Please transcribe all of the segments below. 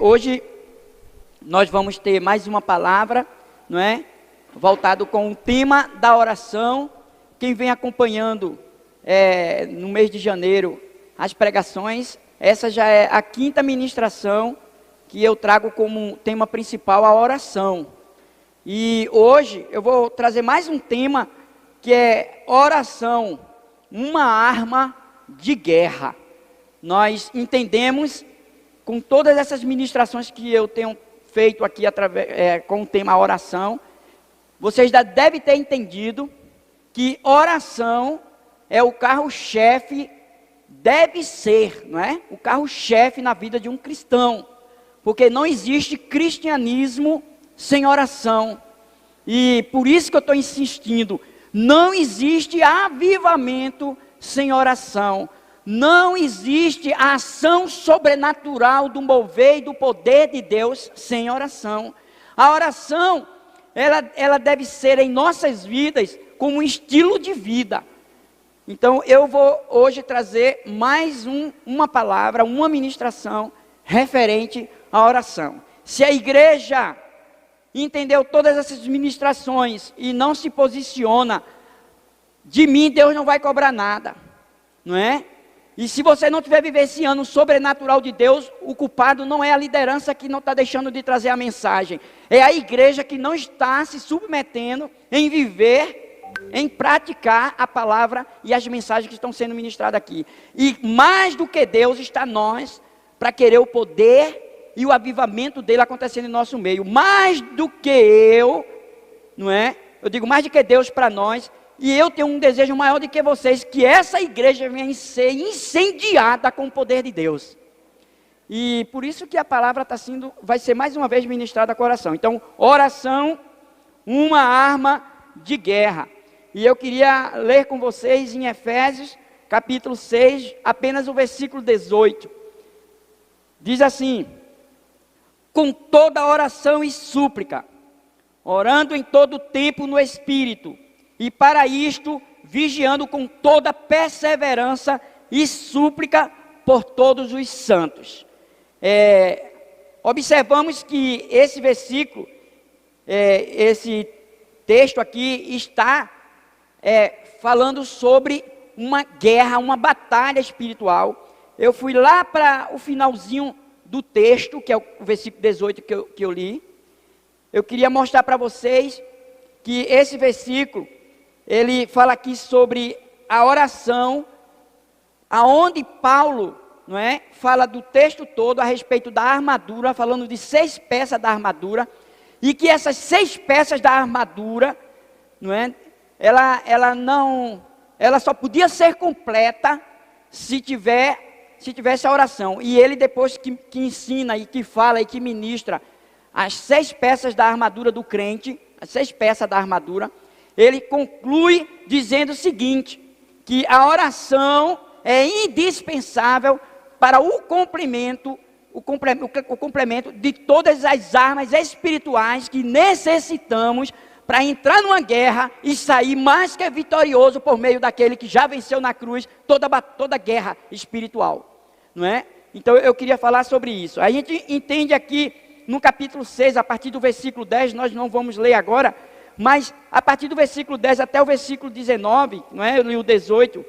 Hoje nós vamos ter mais uma palavra, não é? Voltado com o tema da oração. Quem vem acompanhando no mês de janeiro as pregações, essa já é a quinta ministração que eu trago como tema principal a oração. E hoje eu vou trazer mais um tema que é oração, uma arma de guerra. Nós entendemos com todas essas ministrações que eu tenho feito aqui com o tema oração, vocês já devem ter entendido que oração é o carro-chefe, deve ser, não é? O carro-chefe na vida de um cristão, porque não existe cristianismo sem oração. E por isso que eu estou insistindo, não existe avivamento sem oração. Não existe a ação sobrenatural do mover e do poder de Deus sem oração. A oração, ela deve ser em nossas vidas como um estilo de vida. Então eu vou hoje trazer mais uma palavra, uma ministração referente à oração. Se a igreja entendeu todas essas ministrações e não se posiciona, de mim Deus não vai cobrar nada, não é? E se você não estiver vivenciando o sobrenatural de Deus, o culpado não é a liderança que não está deixando de trazer a mensagem. É a igreja que não está se submetendo em viver, em praticar a palavra e as mensagens que estão sendo ministradas aqui. E mais do que Deus está nós, para querer o poder e o avivamento dele acontecendo em nosso meio. Mais do que eu, não é? Eu digo mais do que Deus para nós. E eu tenho um desejo maior do que vocês, que essa igreja venha ser incendiada com o poder de Deus. E por isso que a palavra vai ser mais uma vez ministrada com oração. Então, oração, uma arma de guerra. E eu queria ler com vocês em Efésios, capítulo 6, apenas o versículo 18. Diz assim: com toda oração e súplica, orando em todo tempo no Espírito, e para isto, vigiando com toda perseverança e súplica por todos os santos. Observamos que esse versículo, esse texto aqui está falando sobre uma guerra, uma batalha espiritual. Eu fui lá para o finalzinho do texto, que é o versículo 18 que eu li. Eu queria mostrar para vocês que esse versículo, ele fala aqui sobre a oração, aonde Paulo, não é, fala do texto todo a respeito da armadura, falando de 6 peças da armadura, e que essas 6 peças da armadura, não é, ela só podia ser completa se tivesse a oração. E ele depois que ensina e que fala e que ministra as 6 peças da armadura do crente, as 6 peças da armadura, ele conclui dizendo o seguinte, que a oração é indispensável para o complemento de todas as armas espirituais que necessitamos para entrar numa guerra e sair mais que vitorioso por meio daquele que já venceu na cruz toda guerra espiritual, não é? Então eu queria falar sobre isso. A gente entende aqui no capítulo 6, a partir do versículo 10, nós não vamos ler agora, mas a partir do versículo 10 até o versículo 19, não é? Eu li o 18,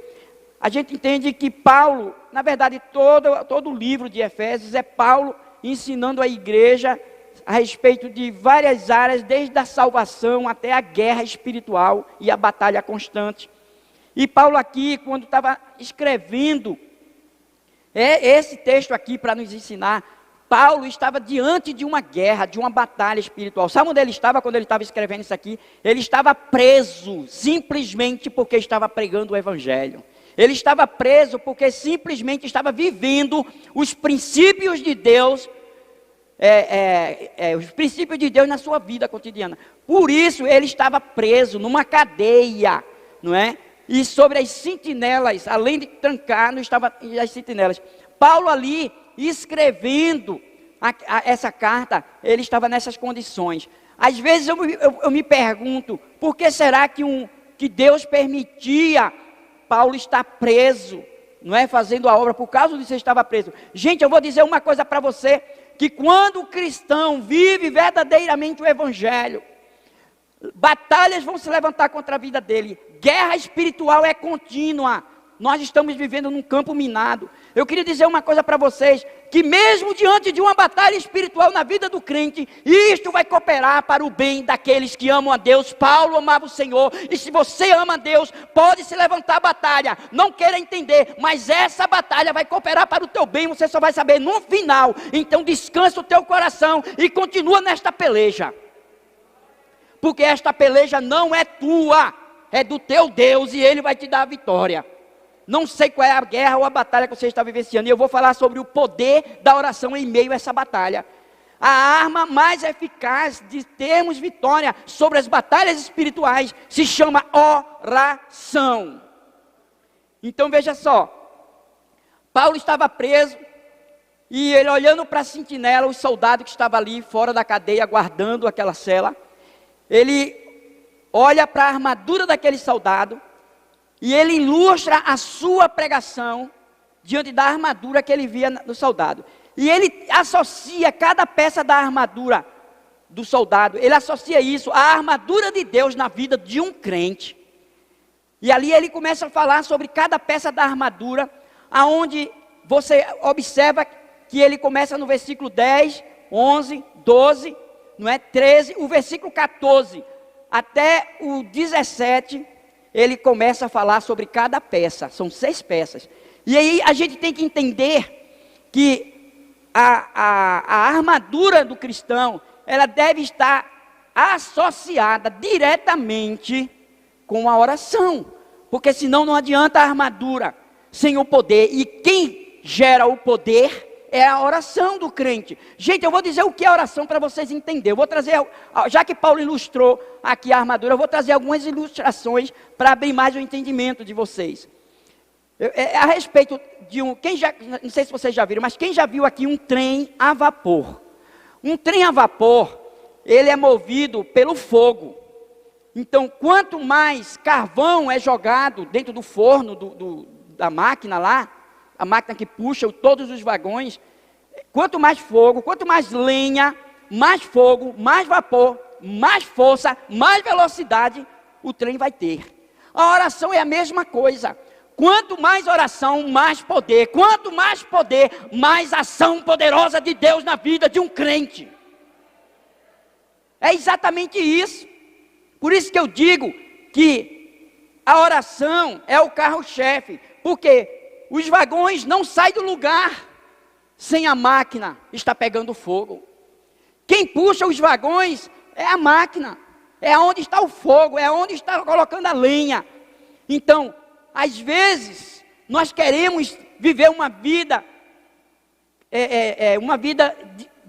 a gente entende que Paulo, na verdade todo o livro de Efésios é Paulo ensinando a igreja a respeito de várias áreas, desde a salvação até a guerra espiritual e a batalha constante. E Paulo aqui, quando estava escrevendo esse texto aqui para nos ensinar, Paulo estava diante de uma guerra, de uma batalha espiritual. Sabe onde ele estava quando ele estava escrevendo isso aqui? Ele estava preso, simplesmente porque estava pregando o Evangelho. Ele estava preso porque simplesmente estava vivendo os princípios de Deus, os princípios de Deus na sua vida cotidiana. Por isso ele estava preso numa cadeia, não é? E sobre as sentinelas, além de trancar, não estava as sentinelas. Paulo ali, escrevendo essa carta, ele estava nessas condições. Às vezes eu me pergunto, por que será que Deus permitia Paulo estar preso, não é, fazendo a obra, por causa disso ele estava preso? Gente, eu vou dizer uma coisa para você, que quando o cristão vive verdadeiramente o evangelho, batalhas vão se levantar contra a vida dele. Guerra espiritual é contínua. Nós estamos vivendo num campo minado. Eu queria dizer uma coisa para vocês, que mesmo diante de uma batalha espiritual na vida do crente, isto vai cooperar para o bem daqueles que amam a Deus. Paulo amava o Senhor, e se você ama a Deus, pode se levantar a batalha, não queira entender, mas essa batalha vai cooperar para o teu bem, você só vai saber no final. Então descansa o teu coração e continua nesta peleja, porque esta peleja não é tua, é do teu Deus, e Ele vai te dar a vitória. Não sei qual é a guerra ou a batalha que você está vivenciando, e eu vou falar sobre o poder da oração em meio a essa batalha. A arma mais eficaz de termos vitória sobre as batalhas espirituais se chama oração. Então veja só, Paulo estava preso, e ele olhando para a sentinela, o soldado que estava ali fora da cadeia, guardando aquela cela, ele olha para a armadura daquele soldado, e ele ilustra a sua pregação diante da armadura que ele via no soldado. E ele associa cada peça da armadura do soldado, ele associa isso à armadura de Deus na vida de um crente. E ali ele começa a falar sobre cada peça da armadura, aonde você observa que ele começa no versículo 10, 11, 12, não é? 13, o versículo 14 até o 17, ele começa a falar sobre cada peça, são 6 peças. E aí a gente tem que entender que a armadura do cristão, ela deve estar associada diretamente com a oração, porque senão não adianta a armadura sem o poder, e quem gera o poder é a oração do crente. Gente, eu vou dizer o que é oração para vocês entenderem. Eu vou trazer, já que Paulo ilustrou aqui a armadura, eu vou trazer algumas ilustrações para abrir mais o entendimento de vocês. A respeito de não sei se vocês já viram, mas quem já viu aqui um trem a vapor? Um trem a vapor, ele é movido pelo fogo. Então, quanto mais carvão é jogado dentro do forno da máquina lá, a máquina que puxa todos os vagões, quanto mais fogo, quanto mais lenha, mais fogo, mais vapor, mais força, mais velocidade o trem vai ter. A oração é a mesma coisa. Quanto mais oração, mais poder. Quanto mais poder, mais ação poderosa de Deus na vida de um crente. É exatamente isso. Por isso que eu digo que a oração é o carro-chefe, porque os vagões não saem do lugar sem a máquina estar pegando fogo. Quem puxa os vagões é a máquina, é onde está o fogo, é onde está colocando a lenha. Então, às vezes, nós queremos viver uma vida,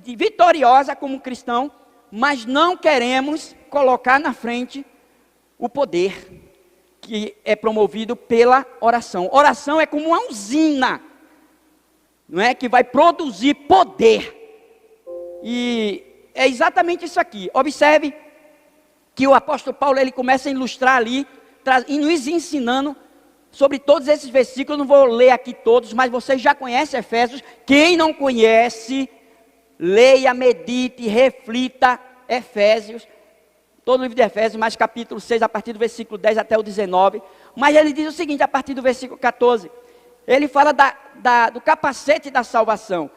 vitoriosa como cristão, mas não queremos colocar na frente o poder que é promovido pela oração. Oração é como uma usina, não é? Que vai produzir poder. E é exatamente isso aqui. Observe que o apóstolo Paulo, ele começa a ilustrar ali, e nos ensinando sobre todos esses versículos. Eu não vou ler aqui todos, mas vocês já conhecem Efésios. Quem não conhece, leia, medite, reflita Efésios. Todo o livro de Efésios, mais capítulo 6, a partir do versículo 10 até o 19. Mas ele diz o seguinte, a partir do versículo 14. Ele fala do capacete da salvação.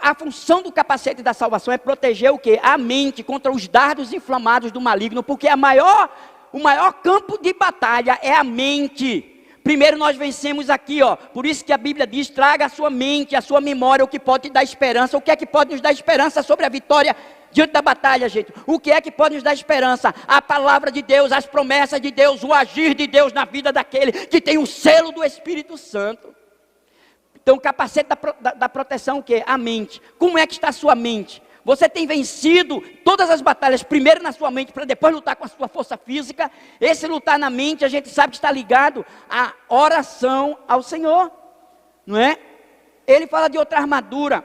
A função do capacete da salvação é proteger o quê? A mente contra os dardos inflamados do maligno. Porque o maior campo de batalha é a mente. Primeiro nós vencemos aqui, ó. Por isso que a Bíblia diz, traga a sua mente, a sua memória, o que pode te dar esperança. O que é que pode nos dar esperança sobre a vitória diante da batalha, gente? O que é que pode nos dar esperança? A palavra de Deus, as promessas de Deus, o agir de Deus na vida daquele que tem o selo do Espírito Santo. Então o capacete da proteção, o que? A mente. Como é que está a sua mente? Você tem vencido todas as batalhas primeiro na sua mente, para depois lutar com a sua força física. Esse lutar na mente, a gente sabe que está ligado à oração ao Senhor, não é? Ele fala de outra armadura,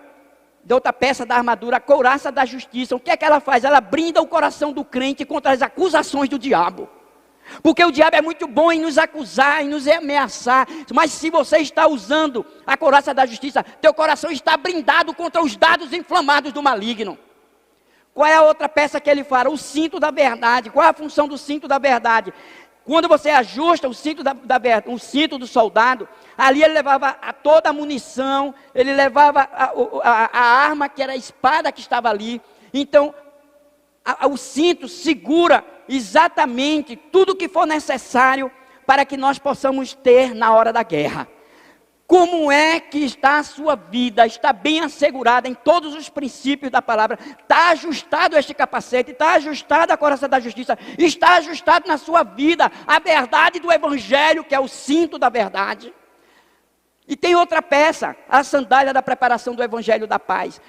de outra peça da armadura, a couraça da justiça. O que é que ela faz? Ela brinda o coração do crente contra as acusações do diabo. Porque o diabo é muito bom em nos acusar, em nos ameaçar. Mas se você está usando a couraça da justiça, teu coração está blindado contra os dardos inflamados do maligno. Qual é a outra peça que ele fala? O cinto da verdade. Qual é a função do cinto da verdade? Quando você ajusta o cinto o cinto do soldado, ali ele levava toda a munição, ele levava a arma, que era a espada que estava ali. Então, o cinto segura exatamente tudo que for necessário para que nós possamos ter na hora da guerra. Como é que está a sua vida? Está bem assegurada em todos os princípios da palavra? Está ajustado este capacete? Está ajustado a couraça da justiça? Está ajustado na sua vida a verdade do evangelho, que é o cinto da verdade? E tem outra peça, a sandália da preparação do evangelho da paz.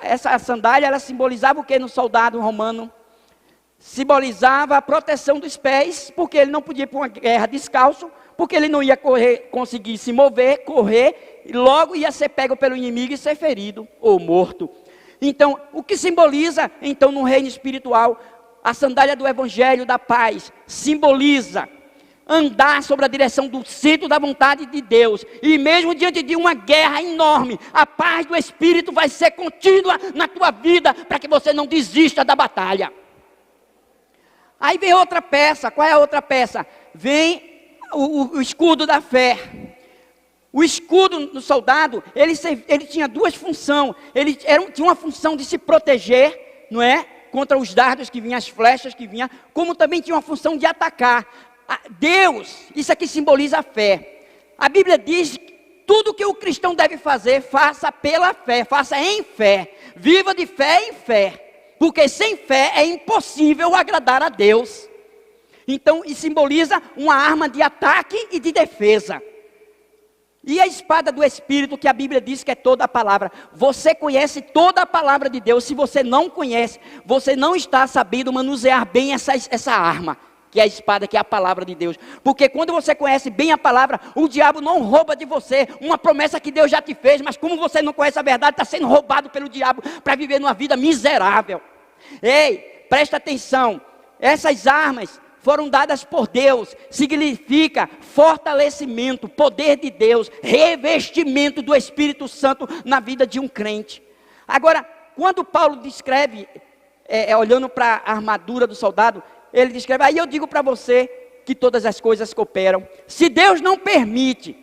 Essa sandália, ela simbolizava o que no soldado romano? Simbolizava a proteção dos pés, porque ele não podia ir para uma guerra descalço, porque ele não ia conseguir se mover, correr, e logo ia ser pego pelo inimigo e ser ferido ou morto. Então, o que simboliza, então, no reino espiritual, a sandália do evangelho da paz, simboliza andar sobre a direção do centro da vontade de Deus, e mesmo diante de uma guerra enorme, a paz do Espírito vai ser contínua na tua vida, para que você não desista da batalha. Aí vem outra peça. Qual é a outra peça? Vem o escudo da fé. O escudo do soldado, ele tinha duas funções. Ele tinha uma função de se proteger, não é? Contra os dardos que vinham, as flechas que vinham, como também tinha uma função de atacar. Deus, isso aqui simboliza a fé. A Bíblia diz que tudo que o cristão deve fazer, faça pela fé, faça em fé. Viva de fé em fé. Porque sem fé é impossível agradar a Deus. Então, isso simboliza uma arma de ataque e de defesa. E a espada do Espírito, que a Bíblia diz que é toda a palavra. Você conhece toda a palavra de Deus. Se você não conhece, você não está sabendo manusear bem essa arma, que é a espada, que é a palavra de Deus. Porque quando você conhece bem a palavra, o diabo não rouba de você uma promessa que Deus já te fez. Mas como você não conhece a verdade, está sendo roubado pelo diabo para viver numa vida miserável. Ei, presta atenção. Essas armas foram dadas por Deus, significa fortalecimento, poder de Deus, revestimento do Espírito Santo na vida de um crente. Agora, quando Paulo descreve, olhando para a armadura do soldado, ele descreve, aí eu digo para você que todas as coisas cooperam. Se Deus não permite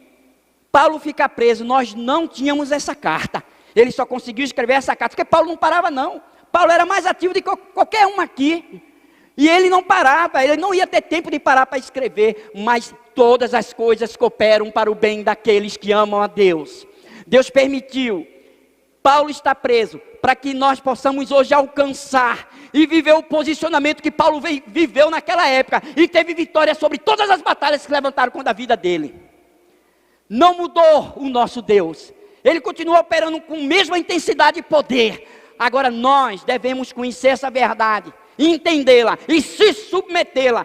Paulo ficar preso, nós não tínhamos essa carta. Ele só conseguiu escrever essa carta, porque Paulo não parava não. Paulo era mais ativo do que qualquer um aqui. E ele não parava, ele não ia ter tempo de parar para escrever, mas todas as coisas cooperam para o bem daqueles que amam a Deus. Deus permitiu Paulo estar preso, para que nós possamos hoje alcançar e viver o posicionamento que Paulo viveu naquela época, e teve vitória sobre todas as batalhas que levantaram contra a vida dele. Não mudou o nosso Deus, ele continua operando com a mesma intensidade e poder. Agora nós devemos conhecer essa verdade, entendê-la e se submetê-la.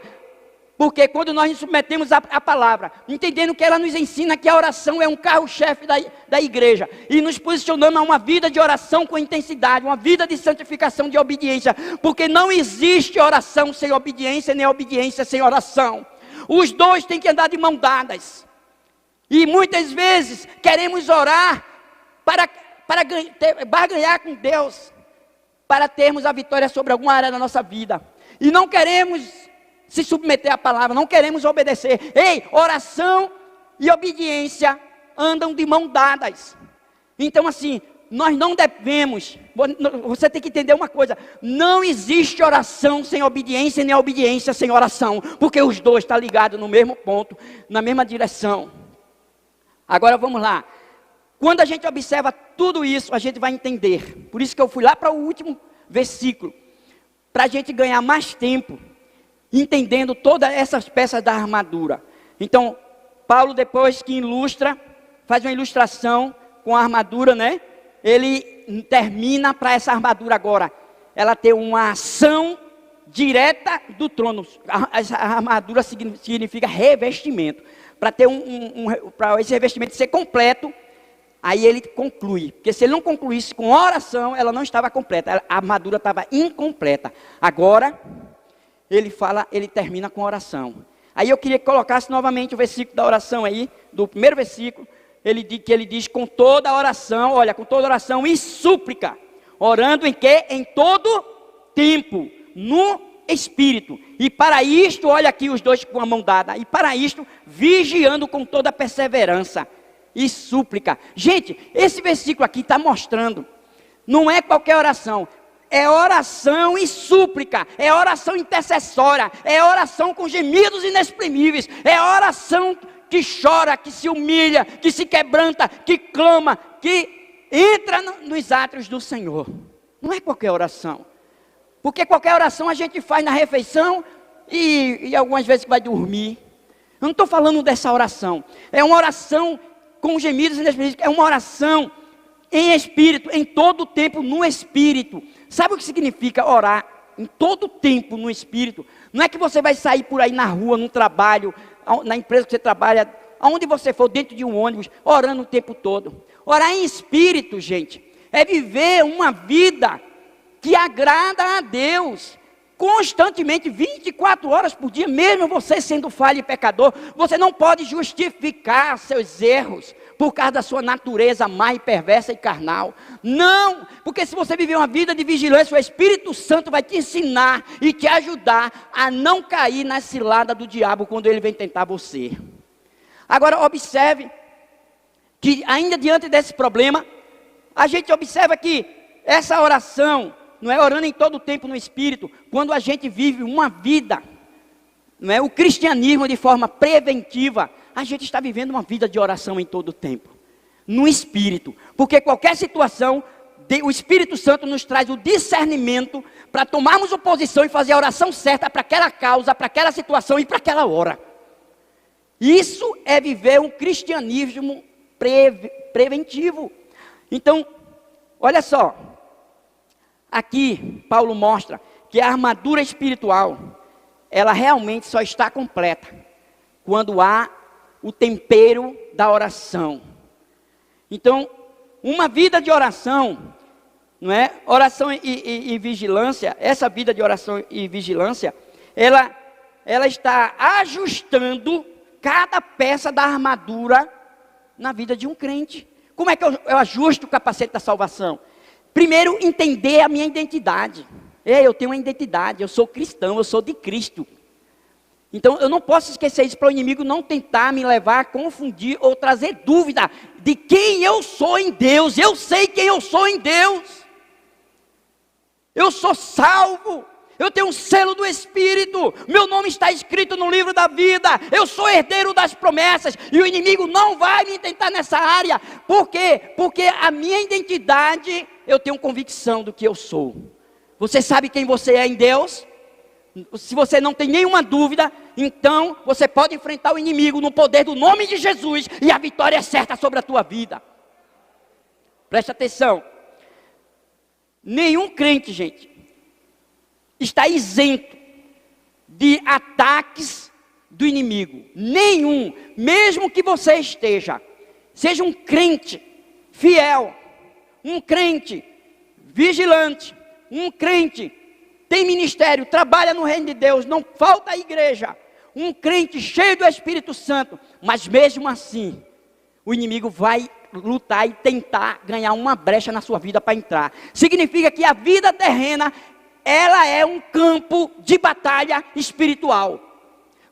Porque quando nós nos submetemos à palavra, entendendo que ela nos ensina que a oração é um carro-chefe da igreja, e nos posicionando a uma vida de oração com intensidade, uma vida de santificação, de obediência, porque não existe oração sem obediência, nem obediência sem oração. Os dois têm que andar de mão dadas. E muitas vezes queremos orar para barganhar com Deus, para termos a vitória sobre alguma área da nossa vida, e não queremos se submeter à palavra, não queremos obedecer. Ei, oração e obediência andam de mão dadas. Então assim, nós não devemos, você tem que entender uma coisa, não existe oração sem obediência, nem obediência sem oração, porque os dois estão ligados no mesmo ponto, na mesma direção. Agora vamos lá. Quando a gente observa tudo isso, a gente vai entender. Por isso que eu fui lá para o último versículo, para a gente ganhar mais tempo, entendendo todas essas peças da armadura. Então, Paulo, depois que faz uma ilustração com a armadura, né? Ele termina para essa armadura agora, ela ter uma ação direta do trono. Essa armadura significa revestimento. Para ter para esse revestimento ser completo, aí ele conclui, porque se ele não concluísse com oração, ela não estava completa, a armadura estava incompleta. Agora, ele termina com oração. Aí eu queria que colocasse novamente o versículo da oração aí, do primeiro versículo, ele diz com toda oração, olha, com toda oração e súplica, orando em quê? Em todo tempo, no Espírito. E para isto, olha aqui os dois com a mão dada, e para isto, vigiando com toda perseverança e súplica. Gente, esse versículo aqui está mostrando, não é qualquer oração, é oração e súplica, é oração intercessória, é oração com gemidos inexprimíveis, é oração que chora, que se humilha, que se quebranta, que clama, que entra nos átrios do Senhor. Não é qualquer oração, porque qualquer oração a gente faz na refeição e algumas vezes vai dormir. Eu não estou falando dessa oração, é uma oração com gemidos inexprimíveis, é uma oração em espírito, em todo o tempo no espírito. Sabe o que significa orar em todo o tempo no espírito? Não é que você vai sair por aí na rua, no trabalho, na empresa que você trabalha, aonde você for, dentro de um ônibus, orando o tempo todo. Orar em espírito, gente, é viver uma vida que agrada a Deus, constantemente, 24 horas por dia, mesmo você sendo falho e pecador. Você não pode justificar seus erros por causa da sua natureza má e perversa e carnal. Não, porque se você viver uma vida de vigilância, o Espírito Santo vai te ensinar e te ajudar a não cair na cilada do diabo quando ele vem tentar você. Agora observe que ainda diante desse problema, a gente observa que essa oração, não é orando em todo o tempo no Espírito, quando a gente vive uma vida, não é o cristianismo de forma preventiva, a gente está vivendo uma vida de oração em todo o tempo, no Espírito, porque qualquer situação, o Espírito Santo nos traz o discernimento para tomarmos oposição e fazer a oração certa para aquela causa, para aquela situação e para aquela hora. Isso é viver um cristianismo preventivo. Então, olha só, aqui Paulo mostra que a armadura espiritual, ela realmente só está completa quando há o tempero da oração. Então, uma vida de oração, não é? Oração e vigilância, essa vida de oração e vigilância, ela está ajustando cada peça da armadura na vida de um crente. Como é que eu ajusto o capacete da salvação? Primeiro, entender a minha identidade. Eu tenho uma identidade, eu sou cristão, eu sou de Cristo. Então, eu não posso esquecer isso para o inimigo não tentar me levar a confundir ou trazer dúvida de quem eu sou em Deus. Eu sei quem eu sou em Deus. Eu sou salvo. Eu tenho um selo do Espírito. Meu nome está escrito no livro da vida. Eu sou herdeiro das promessas. E o inimigo não vai me tentar nessa área. Por quê? Porque a minha identidade, eu tenho convicção do que eu sou. Você sabe quem você é em Deus? Se você não tem nenhuma dúvida, então você pode enfrentar o inimigo no poder do nome de Jesus. E a vitória é certa sobre a tua vida. Preste atenção. Nenhum crente, gente, está isento de ataques do inimigo. Nenhum. Mesmo que você seja um crente fiel, um crente vigilante, um crente tem ministério, trabalha no reino de Deus, não falta a igreja, um crente cheio do Espírito Santo, mas mesmo assim, o inimigo vai lutar e tentar ganhar uma brecha na sua vida para entrar. Significa que a vida terrena, ela é um campo de batalha espiritual.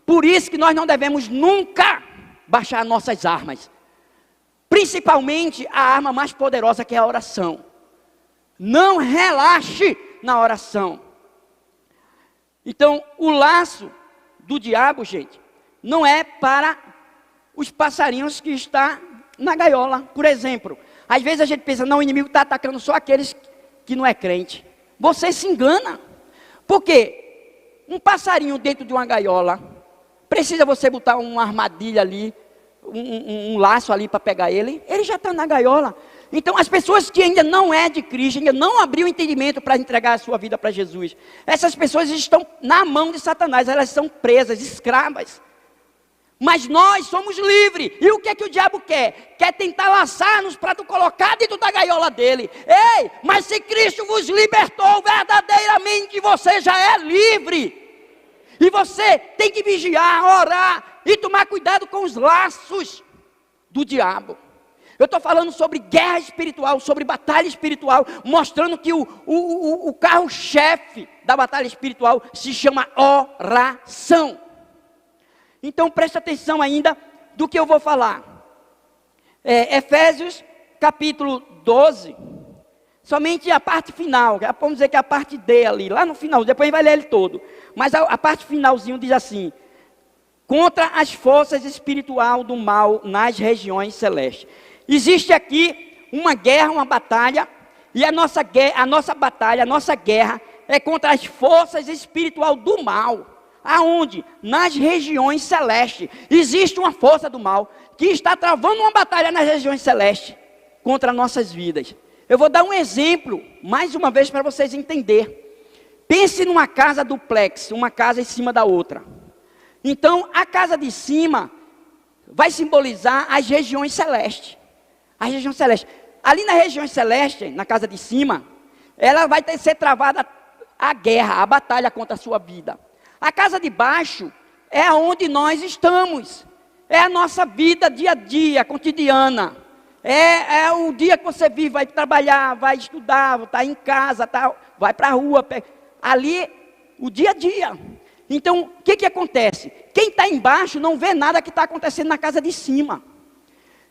Por isso que nós não devemos nunca baixar nossas armas. Principalmente a arma mais poderosa, que é a oração. Não relaxe na oração. Então, o laço do diabo, gente, não é para os passarinhos que estão na gaiola. Por exemplo, às vezes a gente pensa, não, o inimigo está atacando só aqueles que não é crente. Você se engana. Por quê? Um passarinho dentro de uma gaiola, precisa você botar uma armadilha ali, um laço ali para pegar ele já está na gaiola. Então as pessoas que ainda não é de Cristo, ainda não abriu o entendimento para entregar a sua vida para Jesus, essas pessoas estão na mão de Satanás, elas são presas, escravas. Mas nós somos livres. E o que é que o diabo quer? Quer tentar laçar-nos para tu colocar dentro da gaiola dele. Ei, mas se Cristo vos libertou, verdadeiramente você já é livre. E você tem que vigiar, orar e tomar cuidado com os laços do diabo. Eu estou falando sobre guerra espiritual, sobre batalha espiritual, mostrando que o carro-chefe da batalha espiritual se chama oração. Então preste atenção ainda do que eu vou falar. Efésios capítulo 12, somente a parte final, vamos dizer que é a parte D ali, lá no final, depois a gente vai ler ele todo. Mas a parte finalzinho diz assim: contra as forças espirituais do mal nas regiões celestes. Existe aqui uma guerra, uma batalha, e a nossa batalha, a nossa guerra é contra as forças espirituais do mal. Aonde? Nas regiões celestes. Existe uma força do mal que está travando uma batalha nas regiões celestes contra nossas vidas. Eu vou dar um exemplo, mais uma vez, para vocês entenderem. Pense numa casa duplex, uma casa em cima da outra. Então, a casa de cima vai simbolizar as regiões celestes. A região celeste. Ali na região celeste, na casa de cima, ela vai ser travada a guerra, a batalha contra a sua vida. A casa de baixo é onde nós estamos. É a nossa vida dia a dia, cotidiana. É o dia que você vive, vai trabalhar, vai estudar, está em casa, vai para a rua. Ali, o dia a dia. Então, o que acontece? Quem está embaixo não vê nada que está acontecendo na casa de cima.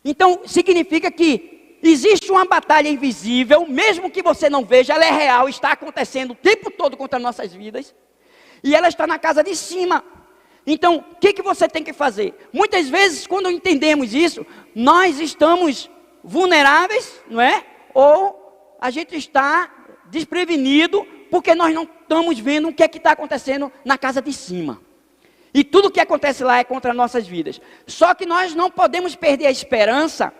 Então, significa que existe uma batalha invisível, mesmo que você não veja, ela é real, está acontecendo o tempo todo contra nossas vidas, e ela está na casa de cima. Então, o que você tem que fazer? Muitas vezes, quando entendemos isso, nós estamos vulneráveis, não é? Ou a gente está desprevenido, porque nós não estamos vendo o que está acontecendo na casa de cima. E tudo o que acontece lá é contra nossas vidas. Só que nós não podemos perder a esperança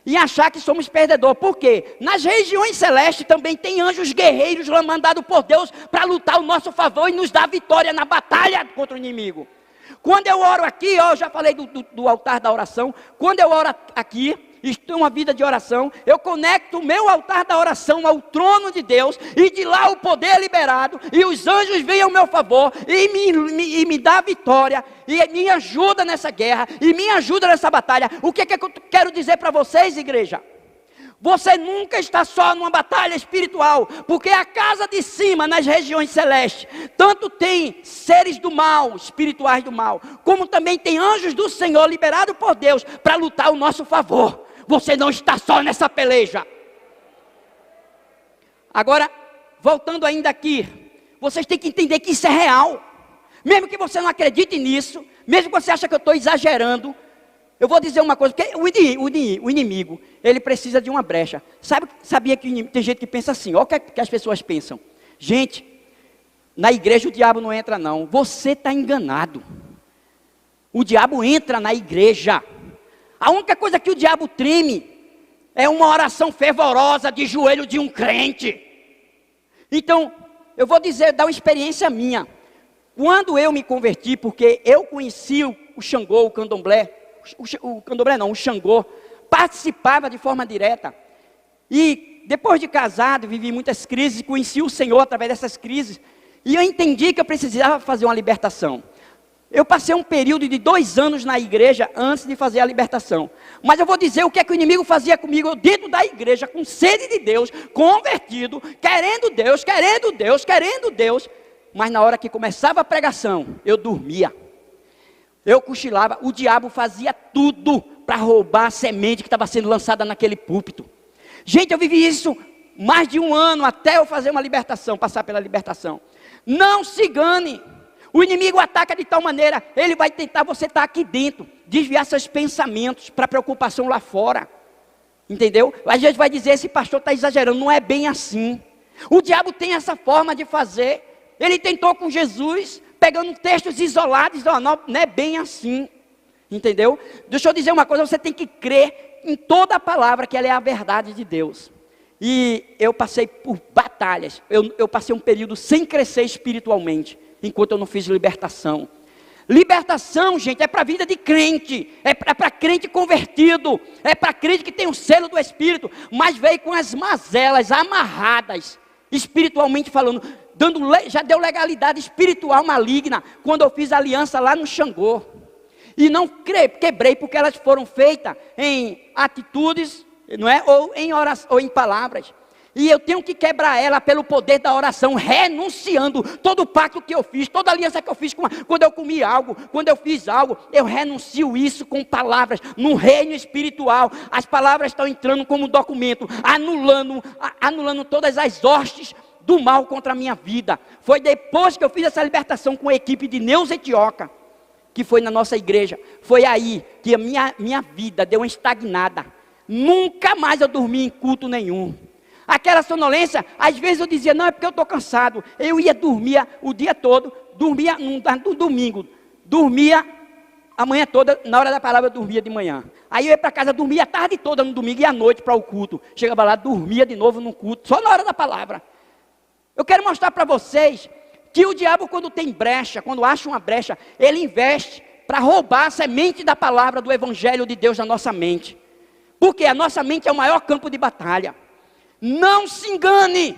e achar que somos perdedores. Por quê? Nas regiões celestes também tem anjos guerreiros mandados por Deus para lutar ao nosso favor e nos dar vitória na batalha contra o inimigo. Quando eu oro aqui, eu já falei do altar da oração. Quando eu oro aqui, estou uma vida de oração, eu conecto o meu altar da oração ao trono de Deus, e de lá o poder é liberado, e os anjos vêm ao meu favor, e me dá vitória, e me ajuda nessa guerra, e me ajuda nessa batalha. O que eu quero dizer para vocês, igreja? Você nunca está só numa batalha espiritual, porque a casa de cima, nas regiões celestes, tanto tem seres do mal, espirituais do mal, como também tem anjos do Senhor liberados por Deus para lutar ao nosso favor. Você não está só nessa peleja. Agora, voltando ainda aqui, vocês têm que entender que isso é real. Mesmo que você não acredite nisso, mesmo que você ache que eu estou exagerando, eu vou dizer uma coisa, porque o inimigo, ele precisa de uma brecha. Sabia que tem gente que pensa assim, olha o que as pessoas pensam. Gente, na igreja o diabo não entra não, você está enganado. O diabo entra na igreja. A única coisa que o diabo treme é uma oração fervorosa de joelho de um crente. Então, eu vou dar uma experiência minha. Quando eu me converti, porque eu conheci o Xangô, o candomblé, o Xangô, participava de forma direta. E depois de casado, vivi muitas crises, conheci o Senhor através dessas crises. E eu entendi que eu precisava fazer uma libertação. Eu passei um período de 2 anos na igreja antes de fazer a libertação. Mas eu vou dizer o que é que o inimigo fazia comigo. Eu dentro da igreja, com sede de Deus, convertido, querendo Deus, querendo Deus, querendo Deus. Mas na hora que começava a pregação, eu dormia. Eu cochilava. O diabo fazia tudo para roubar a semente que estava sendo lançada naquele púlpito. Gente, eu vivi isso mais de 1 ano até eu fazer uma libertação, passar pela libertação. Não se engane. O inimigo ataca de tal maneira, ele vai tentar você estar aqui dentro, desviar seus pensamentos para preocupação lá fora. Entendeu? A gente vai dizer, esse pastor está exagerando, não é bem assim. O diabo tem essa forma de fazer. Ele tentou com Jesus, pegando textos isolados, não é bem assim. Entendeu? Deixa eu dizer uma coisa, você tem que crer em toda a palavra, que ela é a verdade de Deus. E eu passei por batalhas, eu passei um período sem crescer espiritualmente, enquanto eu não fiz libertação. Libertação, gente, é para a vida de crente, é para crente convertido, é para crente que tem o selo do Espírito, mas veio com as mazelas amarradas, espiritualmente falando. já deu legalidade espiritual maligna, quando eu fiz aliança lá no Xangô. E não quebrei, porque elas foram feitas em atitudes, não é? Ou em palavras. E eu tenho que quebrar ela pelo poder da oração, renunciando todo o pacto que eu fiz, toda aliança que eu fiz, quando eu comi algo, quando eu fiz algo, eu renuncio isso com palavras, no reino espiritual. As palavras estão entrando como documento, anulando todas as hostes do mal contra a minha vida. Foi depois que eu fiz essa libertação com a equipe de Neuza Etioca, que foi na nossa igreja, foi aí que a minha vida deu uma estagnada. Nunca mais eu dormi em culto nenhum. Aquela sonolência, às vezes eu dizia, não, é porque eu estou cansado. Eu ia dormir o dia todo, dormia no domingo, dormia a manhã toda, na hora da palavra eu dormia de manhã. Aí eu ia para casa, dormia a tarde toda no domingo e à noite para o culto. Chegava lá, dormia de novo no culto, só na hora da palavra. Eu quero mostrar para vocês que o diabo, quando tem brecha, quando acha uma brecha, ele investe para roubar a semente da palavra do Evangelho de Deus na nossa mente. Porque a nossa mente é o maior campo de batalha. Não se engane.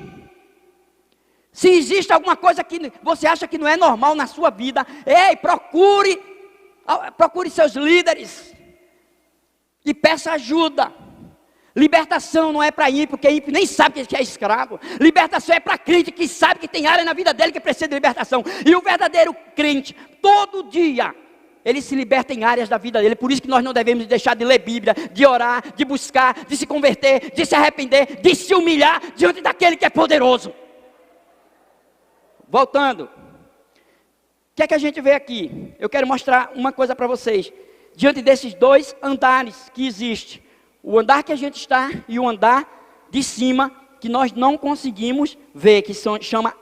Se existe alguma coisa que você acha que não é normal na sua vida, procure seus líderes e peça ajuda. Libertação não é para ímpio, porque ímpio nem sabe que é escravo. Libertação é para crente que sabe que tem área na vida dele que precisa de libertação. E o verdadeiro crente, todo dia, ele se liberta em áreas da vida dele. Por isso que nós não devemos deixar de ler Bíblia, de orar, de buscar, de se converter, de se arrepender, de se humilhar diante daquele que é poderoso. Voltando. O que é que a gente vê aqui? Eu quero mostrar uma coisa para vocês. Diante desses dois andares que existem. O andar que a gente está e o andar de cima, que nós não conseguimos ver, que chama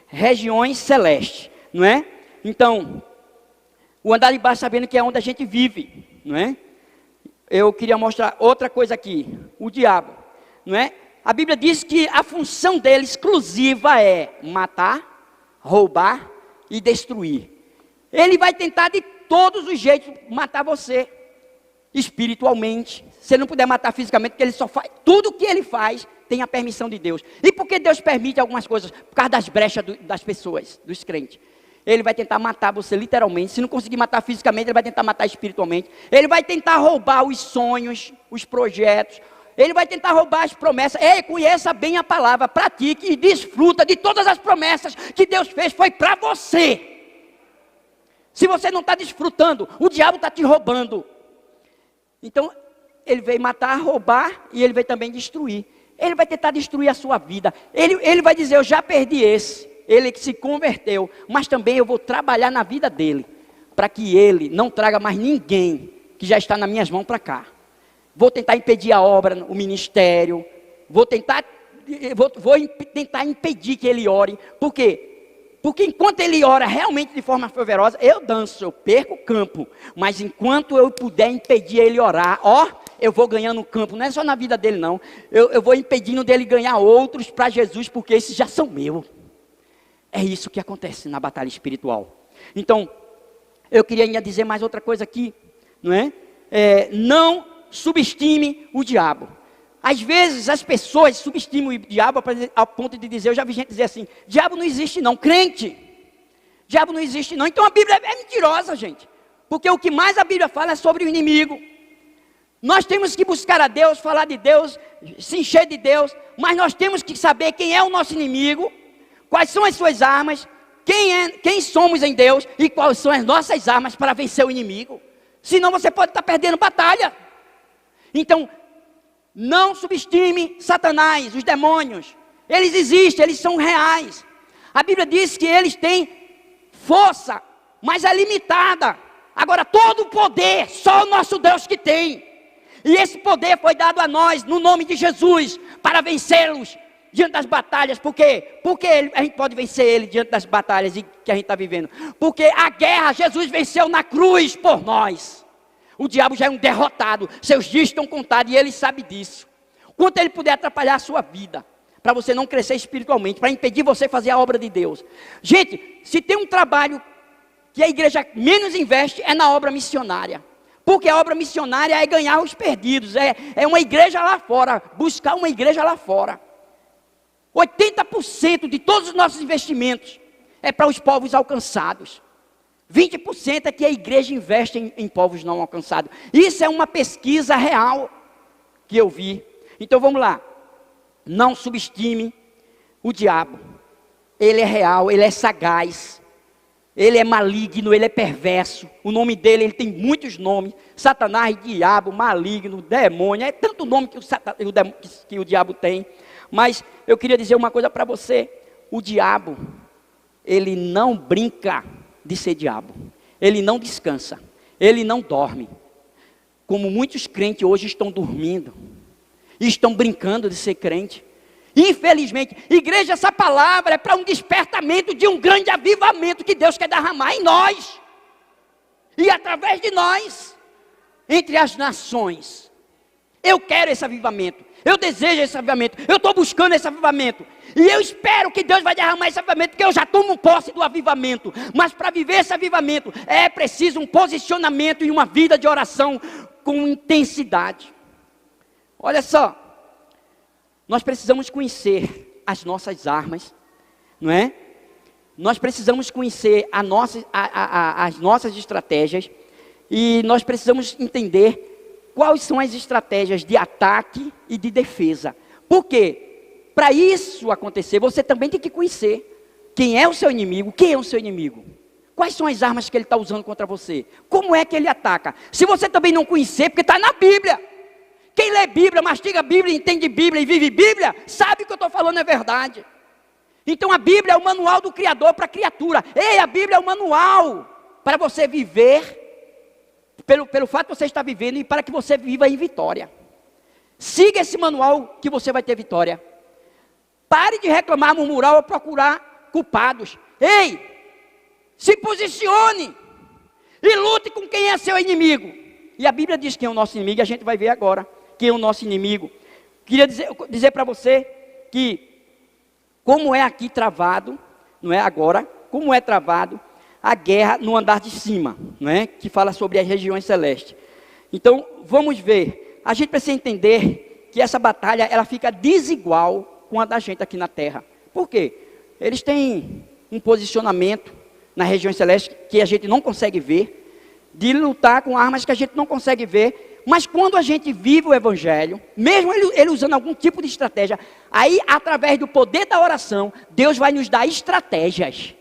regiões celestes, não é? Então, o andar de baixo, sabendo que é onde a gente vive, não é? Eu queria mostrar outra coisa aqui, o diabo, não é? A Bíblia diz que a função dele exclusiva é matar, roubar e destruir. Ele vai tentar de todos os jeitos matar você, espiritualmente. Se ele não puder matar fisicamente, porque ele só faz, tudo que ele faz tem a permissão de Deus. E por que Deus permite algumas coisas? Por causa das brechas das pessoas, dos crentes. Ele vai tentar matar você literalmente. Se não conseguir matar fisicamente, ele vai tentar matar espiritualmente. Ele vai tentar roubar os sonhos, os projetos. Ele vai tentar roubar as promessas. Ei, conheça bem a palavra, pratique e desfruta de todas as promessas que Deus fez, foi para você. Se você não está desfrutando, o diabo está te roubando. Então, ele veio matar, roubar e ele veio também destruir. Ele vai tentar destruir a sua vida. Ele vai dizer, eu já perdi esse. Ele que se converteu, mas também eu vou trabalhar na vida dele, para que ele não traga mais ninguém que já está nas minhas mãos para cá. Vou tentar impedir a obra, o ministério, vou tentar impedir que ele ore. Por quê? Porque enquanto ele ora realmente de forma fervorosa, eu danço, eu perco o campo. Mas enquanto eu puder impedir ele orar, eu vou ganhando o campo. Não é só na vida dele não, eu vou impedindo dele ganhar outros para Jesus, porque esses já são meus. É isso que acontece na batalha espiritual. Então, eu queria ainda dizer mais outra coisa aqui, não é? Não subestime o diabo. Às vezes as pessoas subestimam o diabo ao ponto de dizer, eu já vi gente dizer assim, diabo não existe não, crente, diabo não existe não. Então a Bíblia é mentirosa, gente, porque o que mais a Bíblia fala é sobre o inimigo. Nós temos que buscar a Deus, falar de Deus, se encher de Deus, mas nós temos que saber quem é o nosso inimigo, quais são as suas armas, quem somos em Deus e quais são as nossas armas para vencer o inimigo. Senão você pode estar perdendo batalha. Então, não subestime Satanás, os demônios. Eles existem, eles são reais. A Bíblia diz que eles têm força, mas é limitada. Agora, todo o poder, só o nosso Deus que tem. E esse poder foi dado a nós, no nome de Jesus, para vencê-los diante das batalhas. Por quê? Porque a gente pode vencer ele diante das batalhas que a gente está vivendo. Porque a guerra, Jesus venceu na cruz por nós. O diabo já é um derrotado, seus dias estão contados e ele sabe disso. Quanto ele puder atrapalhar a sua vida, para você não crescer espiritualmente, para impedir você fazer a obra de Deus. Gente, se tem um trabalho que a igreja menos investe, é na obra missionária. Porque a obra missionária é ganhar os perdidos, é uma igreja lá fora, buscar uma igreja lá fora. 80% 80% de todos os nossos investimentos é para os povos alcançados. 20% é que a igreja investe em povos não alcançados. Isso é uma pesquisa real que eu vi. Então vamos lá. Não subestime o diabo. Ele é real, ele é sagaz. Ele é maligno, ele é perverso. O nome dele, ele tem muitos nomes. Satanás, diabo, maligno, demônio. É tanto nome que o diabo tem. Mas eu queria dizer uma coisa para você. O diabo, ele não brinca de ser diabo. Ele não descansa. Ele não dorme. Como muitos crentes hoje estão dormindo. E estão brincando de ser crente. Infelizmente, igreja, essa palavra é para um despertamento de um grande avivamento que Deus quer derramar em nós. E através de nós, entre as nações. Eu quero esse avivamento. Eu desejo esse avivamento. Eu estou buscando esse avivamento. E eu espero que Deus vai derramar esse avivamento, porque eu já tomo posse do avivamento. Mas para viver esse avivamento, é preciso um posicionamento e uma vida de oração com intensidade. Olha só. Nós precisamos conhecer as nossas armas, não é? Nós precisamos conhecer as nossas estratégias. E nós precisamos entender quais são as estratégias de ataque e de defesa. Por quê? Para isso acontecer, você também tem que conhecer quem é o seu inimigo, quem é o seu inimigo. Quais são as armas que ele está usando contra você? Como é que ele ataca? Se você também não conhecer, porque está na Bíblia. Quem lê Bíblia, mastiga a Bíblia, entende Bíblia e vive Bíblia, sabe que o que eu estou falando é verdade. Então a Bíblia é o manual do Criador para a criatura. Ei, a Bíblia é o manual para você viver, pelo fato de você estar vivendo e para que você viva em vitória. Siga esse manual que você vai ter vitória. Pare de reclamar, murmurar ou procurar culpados. Ei, se posicione e lute com quem é seu inimigo. E a Bíblia diz quem é o nosso inimigo, e a gente vai ver agora quem é o nosso inimigo. Queria dizer para você que, como é aqui travado, não é agora, como é travado a guerra no andar de cima, não é? Que fala sobre as regiões celestes. Então, vamos ver. A gente precisa entender que essa batalha, ela fica desigual com a da gente aqui na terra. Por quê? Eles têm um posicionamento na região celeste que a gente não consegue ver, de lutar com armas que a gente não consegue ver. Mas quando a gente vive o Evangelho, mesmo ele usando algum tipo de estratégia, aí através do poder da oração, Deus vai nos dar estratégias.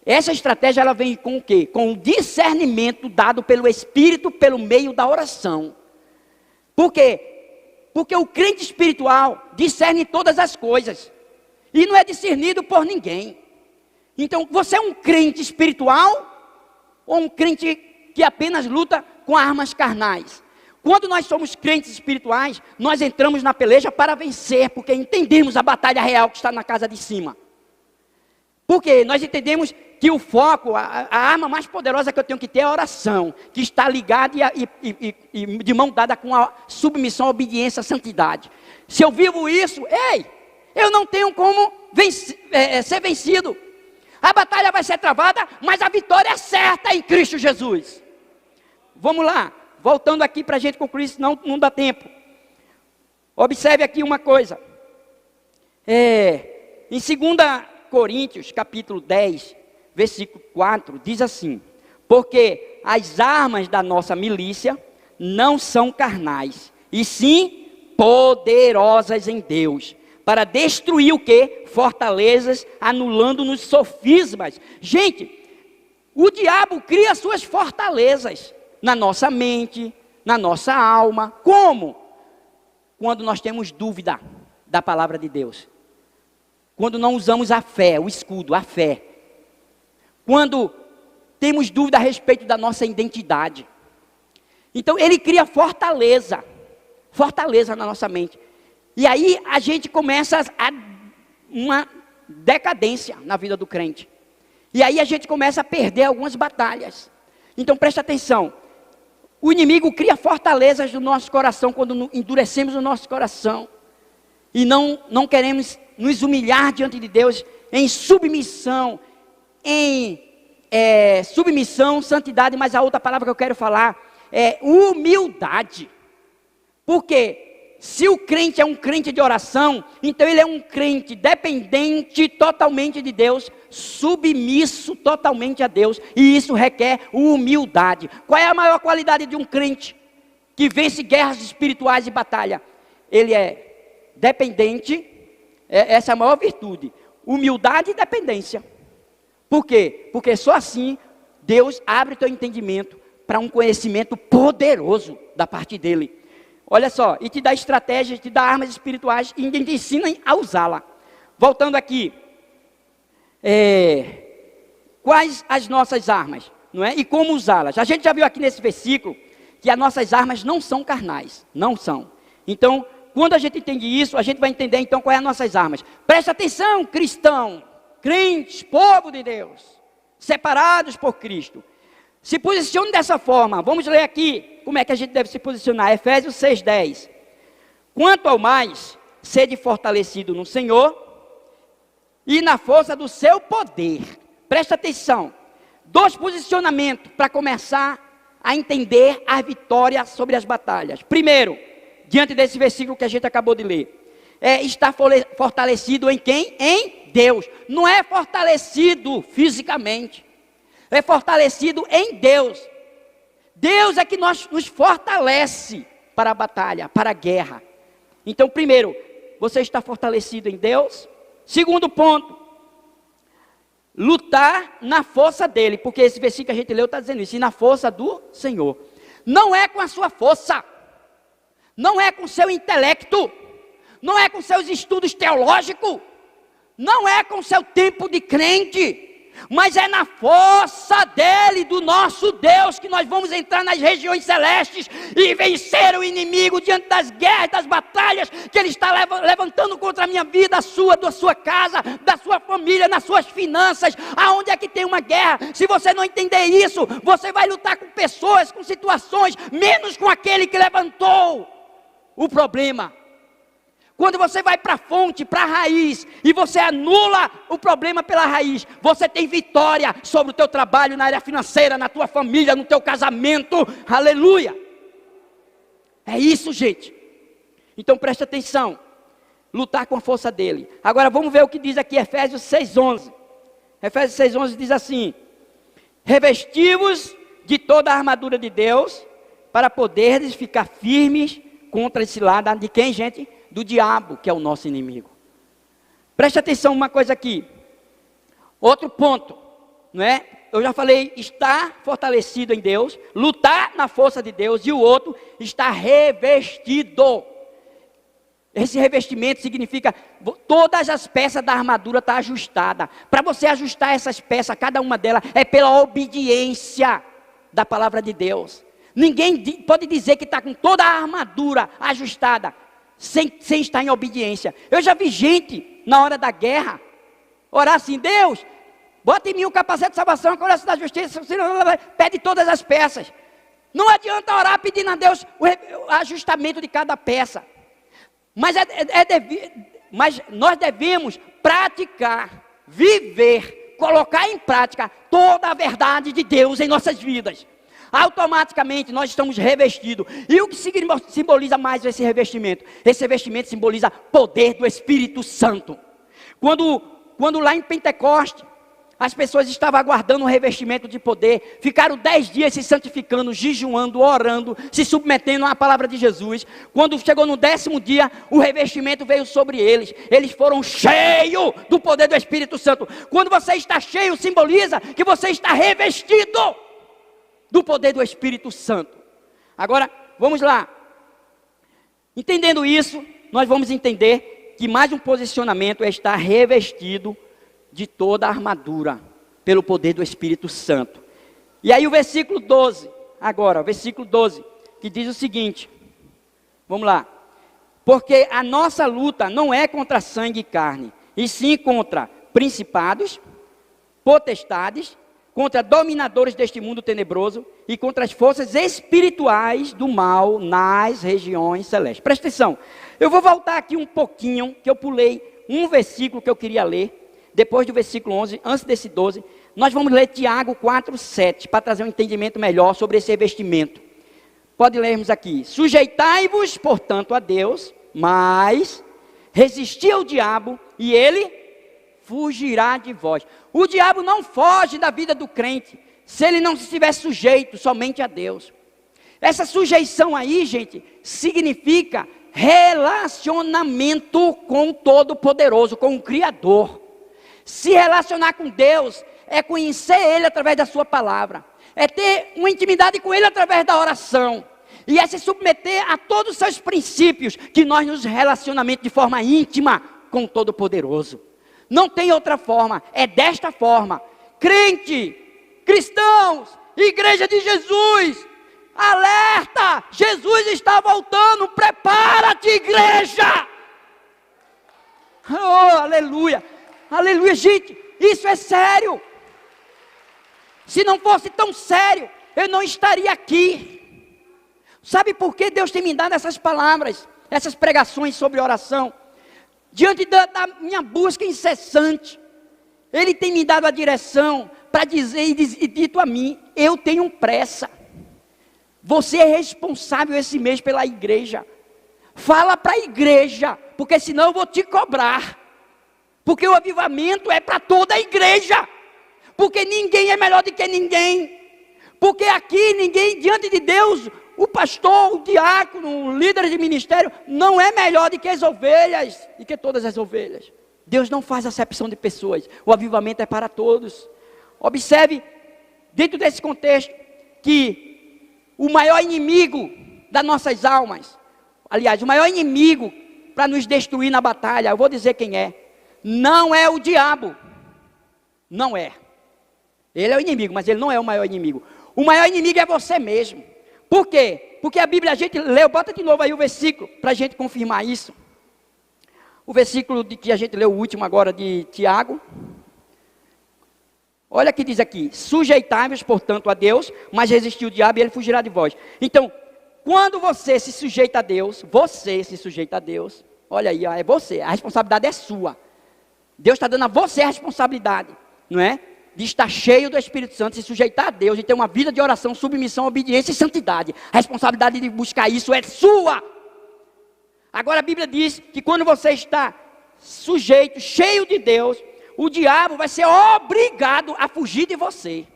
Essa estratégia, ela vem com o quê? Com o discernimento dado pelo Espírito, pelo meio da oração. Por quê? Porque o crente espiritual discerne todas as coisas. E não é discernido por ninguém. Então, você é um crente espiritual ou um crente que apenas luta com armas carnais? Quando nós somos crentes espirituais, nós entramos na peleja para vencer, porque entendemos a batalha real que está na casa de cima. Porque nós entendemos que o foco, a arma mais poderosa que eu tenho que ter é a oração, que está ligada e de mão dada com a submissão, a obediência, a santidade. Se eu vivo isso, eu não tenho como ser vencido. A batalha vai ser travada, mas a vitória é certa em Cristo Jesus. Vamos lá, voltando aqui para a gente concluir, senão não dá tempo. Observe aqui uma coisa. Em 2 Coríntios, capítulo 10, versículo 4, diz assim: porque as armas da nossa milícia não são carnais, e sim poderosas em Deus, para destruir o quê? Fortalezas, anulando-nos sofismas. Gente, o diabo cria suas fortalezas na nossa mente, na nossa alma. Como? Quando nós temos dúvida da palavra de Deus. Quando não usamos a fé, o escudo, a fé. Quando temos dúvida a respeito da nossa identidade. Então ele cria fortaleza na nossa mente. E aí a gente começa uma decadência na vida do crente. E aí a gente começa a perder algumas batalhas. Então preste atenção. O inimigo cria fortalezas no nosso coração quando endurecemos o nosso coração. E não queremos nos humilhar diante de Deus em submissão, submissão, santidade, mas a outra palavra que eu quero falar é humildade. Porque se o crente é um crente de oração, então ele é um crente dependente totalmente de Deus, submisso totalmente a Deus, e isso requer humildade. Qual é a maior qualidade de um crente que vence guerras espirituais e batalha? Ele é dependente, essa é a maior virtude, humildade e dependência. Por quê? Porque só assim Deus abre o teu entendimento para um conhecimento poderoso da parte dele. Olha só, e te dá estratégias, te dá armas espirituais e te ensina a usá-la. Voltando aqui, quais as nossas armas, não é? E como usá-las? A gente já viu aqui nesse versículo que as nossas armas não são carnais, não são. Então, quando a gente entende isso, a gente vai entender então quais são as nossas armas. Presta atenção, cristão, crentes, povo de Deus, separados por Cristo. Se posicione dessa forma. Vamos ler aqui como é que a gente deve se posicionar. Efésios 6:10. Quanto ao mais, sede fortalecido no Senhor e na força do seu poder. Presta atenção. 2 posicionamentos para começar a entender a vitória sobre as batalhas. Primeiro, diante desse versículo que a gente acabou de ler, está fortalecido em quem? Em Deus. Não é fortalecido fisicamente. É fortalecido em Deus. Deus é que nos fortalece para a batalha, para a guerra. Então, primeiro, você está fortalecido em Deus. Segundo ponto, lutar na força dele, porque esse versículo que a gente leu está dizendo isso, e na força do Senhor. Não é com a sua força, não é com o seu intelecto, não é com seus estudos teológicos, não é com o seu tempo de crente, mas é na força dele, do nosso Deus, que nós vamos entrar nas regiões celestes e vencer o inimigo diante das guerras, das batalhas que ele está levantando contra a minha vida, a sua, da sua casa, da sua família, nas suas finanças. Aonde é que tem uma guerra? Se você não entender isso, você vai lutar com pessoas, com situações, menos com aquele que levantou o problema. Quando você vai para a fonte, para a raiz, e você anula o problema pela raiz, você tem vitória sobre o teu trabalho, na área financeira, na tua família, no teu casamento. Aleluia! É isso, gente. Então preste atenção. Lutar com a força dele. Agora vamos ver o que diz aqui Efésios 6:11. Efésios 6:11 diz assim: revesti-vos de toda a armadura de Deus, para poderes ficar firmes contra esse lado de quem, gente? Do diabo, que é o nosso inimigo. Preste atenção uma coisa aqui. Outro ponto, não é? Eu já falei, estar fortalecido em Deus, lutar na força de Deus, e o outro, estar revestido. Esse revestimento significa, todas as peças da armadura estão ajustadas. Para você ajustar essas peças, cada uma delas, é pela obediência da palavra de Deus. Ninguém pode dizer que está com toda a armadura ajustada, sem estar em obediência. Eu já vi gente, na hora da guerra, orar assim: Deus, bota em mim o capacete de salvação, a coração da justiça, pede todas as peças. Não adianta orar pedindo a Deus o ajustamento de cada peça. Mas, mas nós devemos praticar, viver, colocar em prática toda a verdade de Deus em nossas vidas. Automaticamente nós estamos revestidos. E o que simboliza mais esse revestimento? Esse revestimento simboliza poder do Espírito Santo. Quando lá em Pentecoste, as pessoas estavam aguardando um revestimento de poder, ficaram 10 dias se santificando, jejuando, orando, se submetendo à palavra de Jesus. Quando chegou no 10º dia, o revestimento veio sobre eles. Eles foram cheios do poder do Espírito Santo. Quando você está cheio, simboliza que você está revestido do poder do Espírito Santo. Agora, vamos lá. Entendendo isso, nós vamos entender que mais um posicionamento é estar revestido de toda a armadura pelo poder do Espírito Santo. E aí o versículo 12, agora, o versículo 12, que diz o seguinte, vamos lá. Porque a nossa luta não é contra sangue e carne, e sim contra principados, potestades, contra dominadores deste mundo tenebroso e contra as forças espirituais do mal nas regiões celestes. Presta atenção, eu vou voltar aqui um pouquinho, que eu pulei um versículo que eu queria ler, depois do versículo 11, antes desse 12, nós vamos ler Tiago 4:7, para trazer um entendimento melhor sobre esse revestimento. pode lermos aqui: sujeitai-vos, portanto, a Deus, mas resisti ao diabo e ele fugirá de vós. O diabo não foge da vida do crente se ele não estiver sujeito somente a Deus. Essa sujeição aí, gente, significa relacionamento com o Todo-Poderoso, com o Criador. Se relacionar com Deus é conhecer Ele através da sua palavra, é ter uma intimidade com Ele através da oração, e é se submeter a todos os seus princípios, que nós nos relacionamos de forma íntima com o Todo-Poderoso. Não tem outra forma, é desta forma. Crente, cristãos, Igreja de Jesus, alerta, Jesus está voltando, prepara-te, igreja. Oh, aleluia, aleluia, gente, isso é sério. Se não fosse tão sério, eu não estaria aqui. Sabe por que Deus tem me dado essas palavras, essas pregações sobre oração? Diante da minha busca incessante, Ele tem me dado a direção para dizer e dito a mim: eu tenho pressa. Você é responsável esse mês pela igreja. Fala para a igreja, porque senão eu vou te cobrar. Porque o avivamento é para toda a igreja. Porque ninguém é melhor do que ninguém. Porque aqui ninguém, diante de Deus, o pastor, o diácono, o líder de ministério, não é melhor do que as ovelhas, do que todas as ovelhas. Deus não faz acepção de pessoas. O avivamento é para todos. Observe, dentro desse contexto, que o maior inimigo das nossas almas, aliás, o maior inimigo para nos destruir na batalha, eu vou dizer quem é. Não é o diabo. Não é. Ele é o inimigo, mas ele não é o maior inimigo. O maior inimigo é você mesmo. Por quê? Porque a Bíblia, a gente leu, bota de novo aí o versículo, para a gente confirmar isso. O versículo que a gente leu, o último agora, de Tiago. Olha o que diz aqui: sujeitai-vos, portanto, a Deus, mas resistir o diabo e ele fugirá de vós. Então, quando você se sujeita a Deus, você se sujeita a Deus, olha aí, é você, a responsabilidade é sua. Deus está dando a você a responsabilidade, não é? De estar cheio do Espírito Santo, se sujeitar a Deus e ter uma vida de oração, submissão, obediência e santidade. A responsabilidade de buscar isso é sua. Agora a Bíblia diz que quando você está sujeito, cheio de Deus, o diabo vai ser obrigado a fugir de você.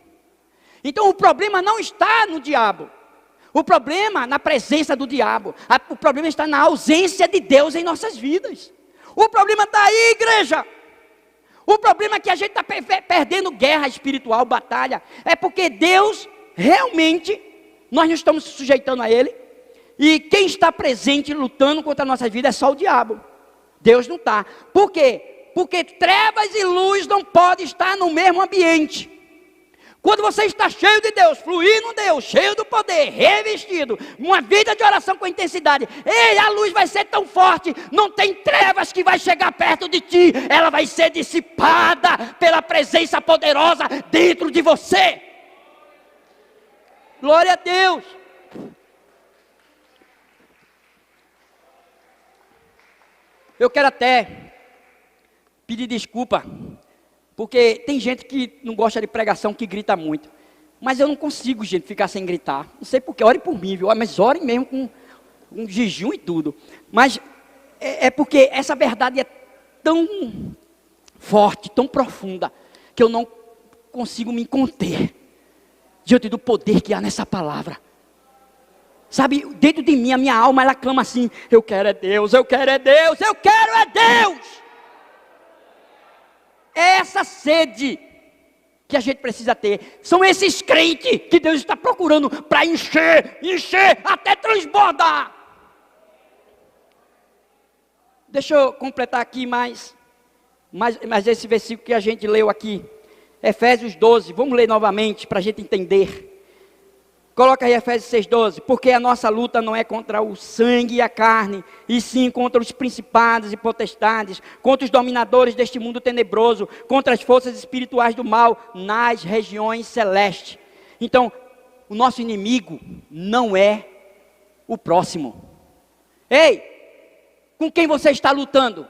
Então o problema não está no diabo. O problema na presença do diabo. O problema está na ausência de Deus em nossas vidas. O problema está aí, igreja. O problema é que a gente está perdendo guerra espiritual, batalha. É porque Deus, realmente, nós não estamos se sujeitando a Ele. E quem está presente, lutando contra a nossa vida, é só o diabo. Deus não está. Por quê? Porque trevas e luz não podem estar no mesmo ambiente. Quando você está cheio de Deus, fluindo Deus, cheio do poder, revestido, uma vida de oração com intensidade, ei, a luz vai ser tão forte, não tem trevas que vai chegar perto de ti, ela vai ser dissipada pela presença poderosa dentro de você. Glória a Deus. Eu quero até pedir desculpa, porque tem gente que não gosta de pregação, que grita muito. Mas eu não consigo, gente, ficar sem gritar. Não sei porquê, orem por mim, viu? Mas orem mesmo com um jejum e tudo. Mas é porque essa verdade é tão forte, tão profunda, que eu não consigo me conter diante do poder que há nessa palavra. Sabe, dentro de mim, a minha alma, ela clama assim: eu quero é Deus, eu quero é Deus, eu quero é Deus. É essa sede que a gente precisa ter. São esses crentes que Deus está procurando para encher até transbordar. Deixa eu completar aqui mais esse versículo que a gente leu aqui. Efésios 12, vamos ler novamente para a gente entender. Coloca aí Efésios 6,12. Porque a nossa luta não é contra o sangue e a carne, e sim contra os principados e potestades, contra os dominadores deste mundo tenebroso, contra as forças espirituais do mal nas regiões celestes. Então, o nosso inimigo não é o próximo. Ei, com quem você está lutando?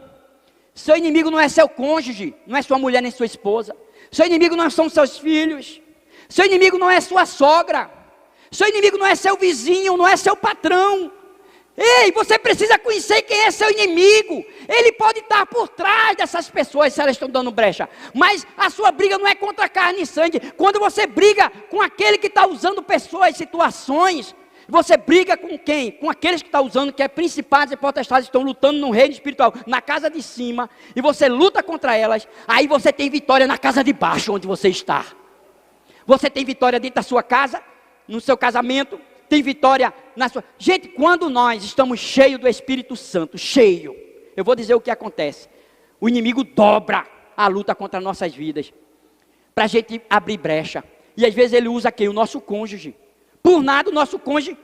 Seu inimigo não é seu cônjuge, não é sua mulher nem sua esposa. Seu inimigo não são seus filhos. Seu inimigo não é sua sogra. Seu inimigo não é seu vizinho, não é seu patrão. Ei, você precisa conhecer quem é seu inimigo. Ele pode estar por trás dessas pessoas se elas estão dando brecha. Mas a sua briga não é contra carne e sangue. Quando você briga com aquele que está usando pessoas, situações, você briga com quem? Com aqueles que estão usando, que é principados e potestades, estão lutando no reino espiritual, na casa de cima, e você luta contra elas. Aí você tem vitória na casa de baixo, onde você está. Você tem vitória dentro da sua casa, no seu casamento, tem vitória na sua... Gente, quando nós estamos cheios do Espírito Santo, eu vou dizer o que acontece. O inimigo dobra a luta contra nossas vidas, para a gente abrir brecha. E às vezes ele usa quem? O nosso cônjuge. Por nada o nosso cônjuge,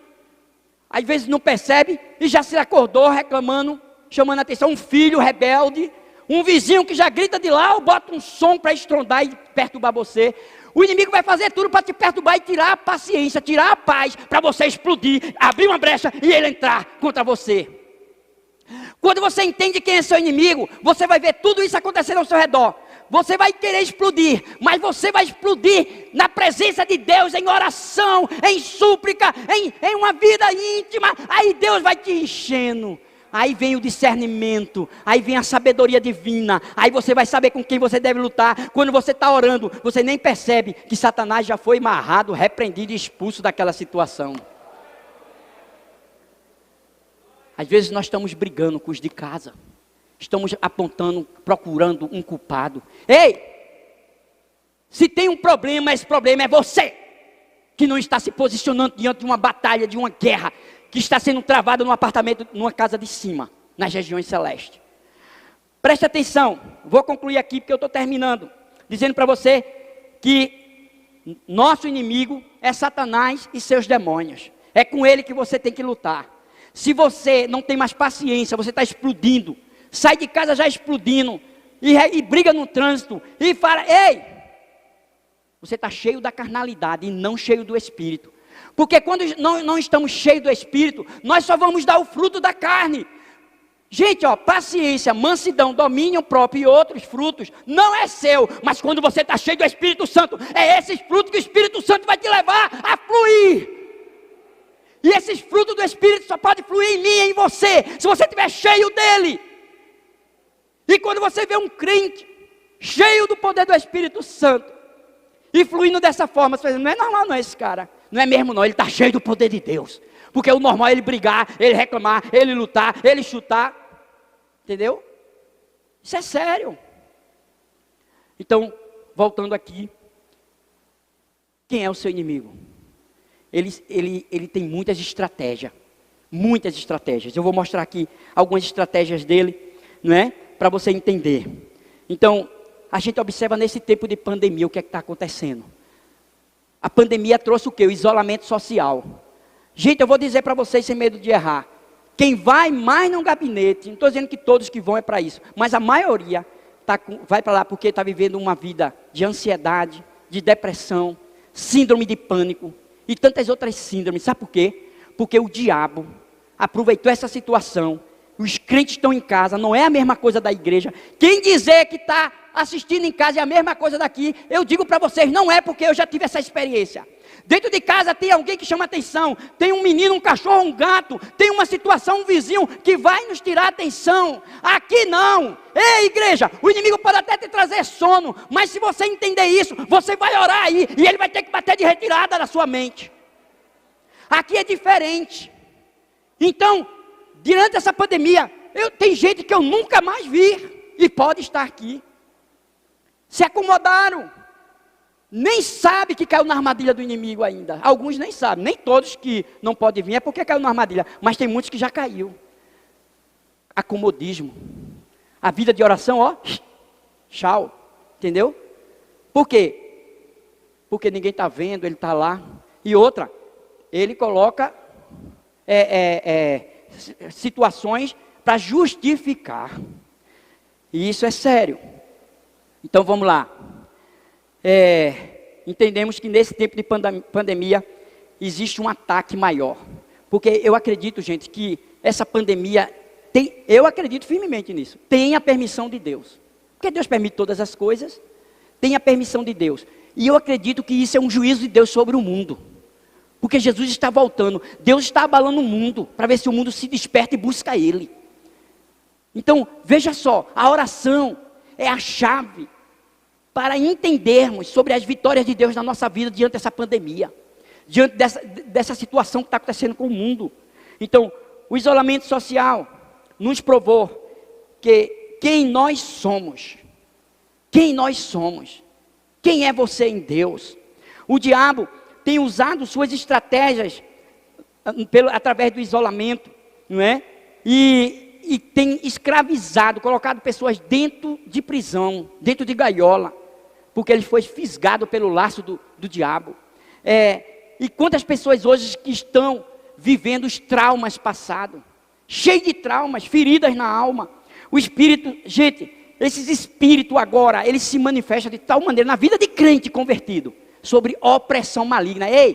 às vezes não percebe, e já se acordou reclamando, chamando a atenção. Um filho rebelde, um vizinho que já grita de lá, ou bota um som para estrondar e perturbar você. O inimigo vai fazer tudo para te perturbar e tirar a paciência, tirar a paz, para você explodir, abrir uma brecha e ele entrar contra você. Quando você entende quem é seu inimigo, você vai ver tudo isso acontecendo ao seu redor. Você vai querer explodir, mas você vai explodir na presença de Deus, em oração, em súplica, em uma vida íntima. Aí Deus vai te enchendo. Aí vem o discernimento, aí vem a sabedoria divina, aí você vai saber com quem você deve lutar. Quando você está orando, você nem percebe que Satanás já foi amarrado, repreendido e expulso daquela situação. Às vezes nós estamos brigando com os de casa, estamos apontando, procurando um culpado. Ei, se tem um problema, esse problema é você, que não está se posicionando diante de uma batalha, de uma guerra, que está sendo travada num apartamento, numa casa de cima, nas regiões celestes. Preste atenção, vou concluir aqui porque eu estou terminando, dizendo para você que nosso inimigo é Satanás e seus demônios. É com ele que você tem que lutar. Se você não tem mais paciência, você está explodindo, sai de casa já explodindo, e briga no trânsito, e fala, ei, você está cheio da carnalidade e não cheio do Espírito. Porque quando não estamos cheios do Espírito, nós só vamos dar o fruto da carne. Gente, paciência, mansidão, domínio próprio e outros frutos, não é seu. Mas quando você está cheio do Espírito Santo, é esses frutos que o Espírito Santo vai te levar a fluir. E esses frutos do Espírito só podem fluir em mim e em você, se você estiver cheio dele. E quando você vê um crente cheio do poder do Espírito Santo, e fluindo dessa forma, você fala, não é normal não esse cara. Não é mesmo não, ele está cheio do poder de Deus. Porque o normal é ele brigar, ele reclamar, ele lutar, ele chutar. Entendeu? Isso é sério. Então, voltando aqui. Quem é o seu inimigo? Ele tem muitas estratégias. Muitas estratégias. Eu vou mostrar aqui algumas estratégias dele, não é? Para você entender. Então, a gente observa nesse tempo de pandemia o que é que está acontecendo. A pandemia trouxe o quê? O isolamento social. Gente, eu vou dizer para vocês sem medo de errar. Quem vai mais no gabinete, não estou dizendo que todos que vão é para isso, mas a maioria vai para lá porque está vivendo uma vida de ansiedade, de depressão, síndrome de pânico e tantas outras síndromes. Sabe por quê? Porque o diabo aproveitou essa situação. Os crentes estão em casa, não é a mesma coisa da igreja. Quem dizer que está assistindo em casa é a mesma coisa daqui, eu digo para vocês, não é, porque eu já tive essa experiência. Dentro de casa tem alguém que chama atenção, tem um menino, um cachorro, um gato, tem uma situação, um vizinho que vai nos tirar atenção. Aqui não. Ei, igreja, o inimigo pode até te trazer sono, mas se você entender isso, você vai orar aí e ele vai ter que bater de retirada da sua mente. Aqui é diferente. Então, diante dessa pandemia, tem gente que eu nunca mais vi e pode estar aqui. Se acomodaram. Nem sabe que caiu na armadilha do inimigo ainda. Alguns nem sabem. Nem todos que não podem vir é porque caiu na armadilha. Mas tem muitos que já caiu. Acomodismo. A vida de oração, tchau. Entendeu? Por quê? Porque ninguém está vendo, ele está lá. E outra, ele coloca situações para justificar. E isso é sério. Então vamos lá. Entendemos que nesse tempo de pandemia existe um ataque maior. Porque eu acredito, gente, que essa pandemia eu acredito firmemente nisso. Tem a permissão de Deus. Porque Deus permite todas as coisas. Tem a permissão de Deus. E eu acredito que isso é um juízo de Deus sobre o mundo. Porque Jesus está voltando. Deus está abalando o mundo, para ver se o mundo se desperta e busca Ele. Então, veja só, a oração é a chave para entendermos sobre as vitórias de Deus na nossa vida diante dessa pandemia, diante dessa situação que está acontecendo com o mundo. Então, o isolamento social nos provou que quem nós somos, quem é você em Deus. O diabo tem usado suas estratégias através do isolamento, não é? E tem escravizado, colocado pessoas dentro de prisão, dentro de gaiola, porque ele foi fisgado pelo laço do diabo. E quantas pessoas hoje que estão vivendo os traumas passados, cheios de traumas, feridas na alma. O espírito, gente, esses espíritos agora, eles se manifestam de tal maneira na vida de crente convertido, sobre opressão maligna. Ei,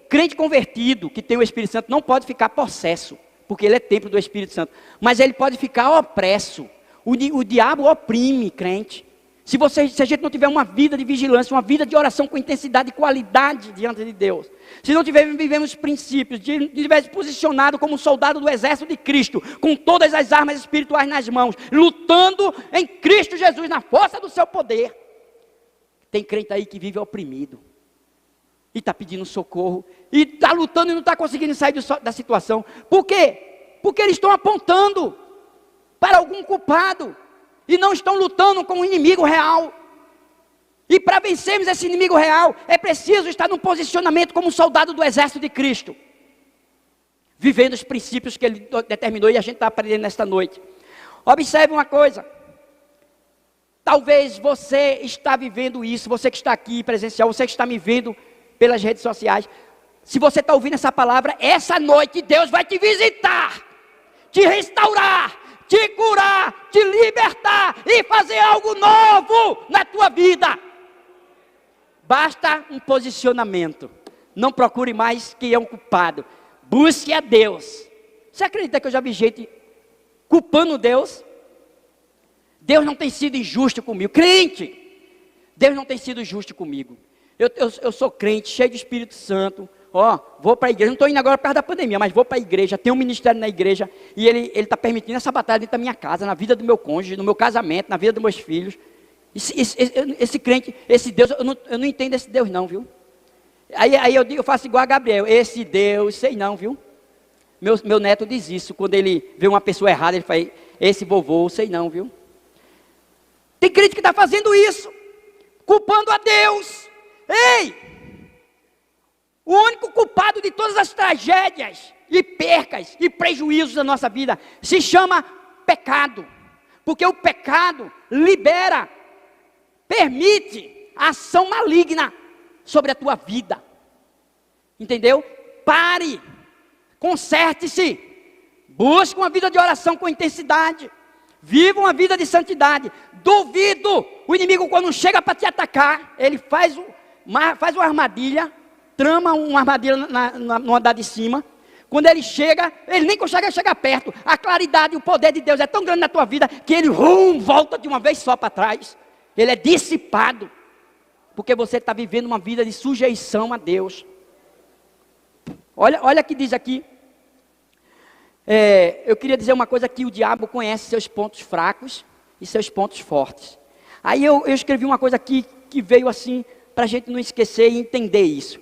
crente convertido que tem o Espírito Santo não pode ficar possesso, porque ele é templo do Espírito Santo, mas ele pode ficar opresso. O diabo oprime crente. Se a gente não tiver uma vida de vigilância, uma vida de oração com intensidade e qualidade diante de Deus, se não vivemos princípios, de estiver posicionado como soldado do exército de Cristo, com todas as armas espirituais nas mãos, lutando em Cristo Jesus, na força do seu poder. Tem crente aí que vive oprimido, e está pedindo socorro, e está lutando e não está conseguindo sair da situação. Por quê? Porque eles estão apontando para algum culpado, e não estão lutando com o inimigo real. E para vencermos esse inimigo real, é preciso estar num posicionamento como soldado do exército de Cristo, vivendo os princípios que Ele determinou, e a gente está aprendendo nesta noite. Observe uma coisa, talvez você está vivendo isso, você que está aqui presencial, você que está me vendo pelas redes sociais, se você está ouvindo essa palavra, essa noite Deus vai te visitar, te restaurar, te curar, te libertar e fazer algo novo na tua vida. Basta um posicionamento. Não procure mais quem é um culpado. Busque a Deus. Você acredita que eu já vi gente culpando Deus? Deus não tem sido injusto comigo. Crente, Deus não tem sido justo comigo. Eu sou crente, cheio de Espírito Santo. Vou para a igreja, não estou indo agora por causa da pandemia, mas vou para a igreja, tenho um ministério na igreja, e ele está permitindo essa batalha dentro da minha casa, na vida do meu cônjuge, no meu casamento, na vida dos meus filhos. Esse crente, esse Deus, eu não entendo esse Deus não, viu? Aí eu faço igual a Gabriel, esse Deus, sei não, viu? Meu neto diz isso, quando ele vê uma pessoa errada, ele fala, esse vovô, sei não, viu? Tem crente que está fazendo isso, culpando a Deus. Ei! O único culpado de todas as tragédias e percas e prejuízos da nossa vida se chama pecado. Porque o pecado libera, permite a ação maligna sobre a tua vida. Entendeu? Pare, conserte-se, busque uma vida de oração com intensidade, viva uma vida de santidade. Duvido, o inimigo quando chega para te atacar, ele faz uma armadilha, trama uma armadilha no andar de cima. Quando ele chega, ele nem consegue chegar perto. A claridade e o poder de Deus é tão grande na tua vida que ele volta de uma vez só para trás. Ele é dissipado, porque você está vivendo uma vida de sujeição a Deus. Olha o que diz aqui. Eu queria dizer uma coisa, que o diabo conhece seus pontos fracos e seus pontos fortes. Aí eu escrevi uma coisa aqui que veio assim para a gente não esquecer e entender isso.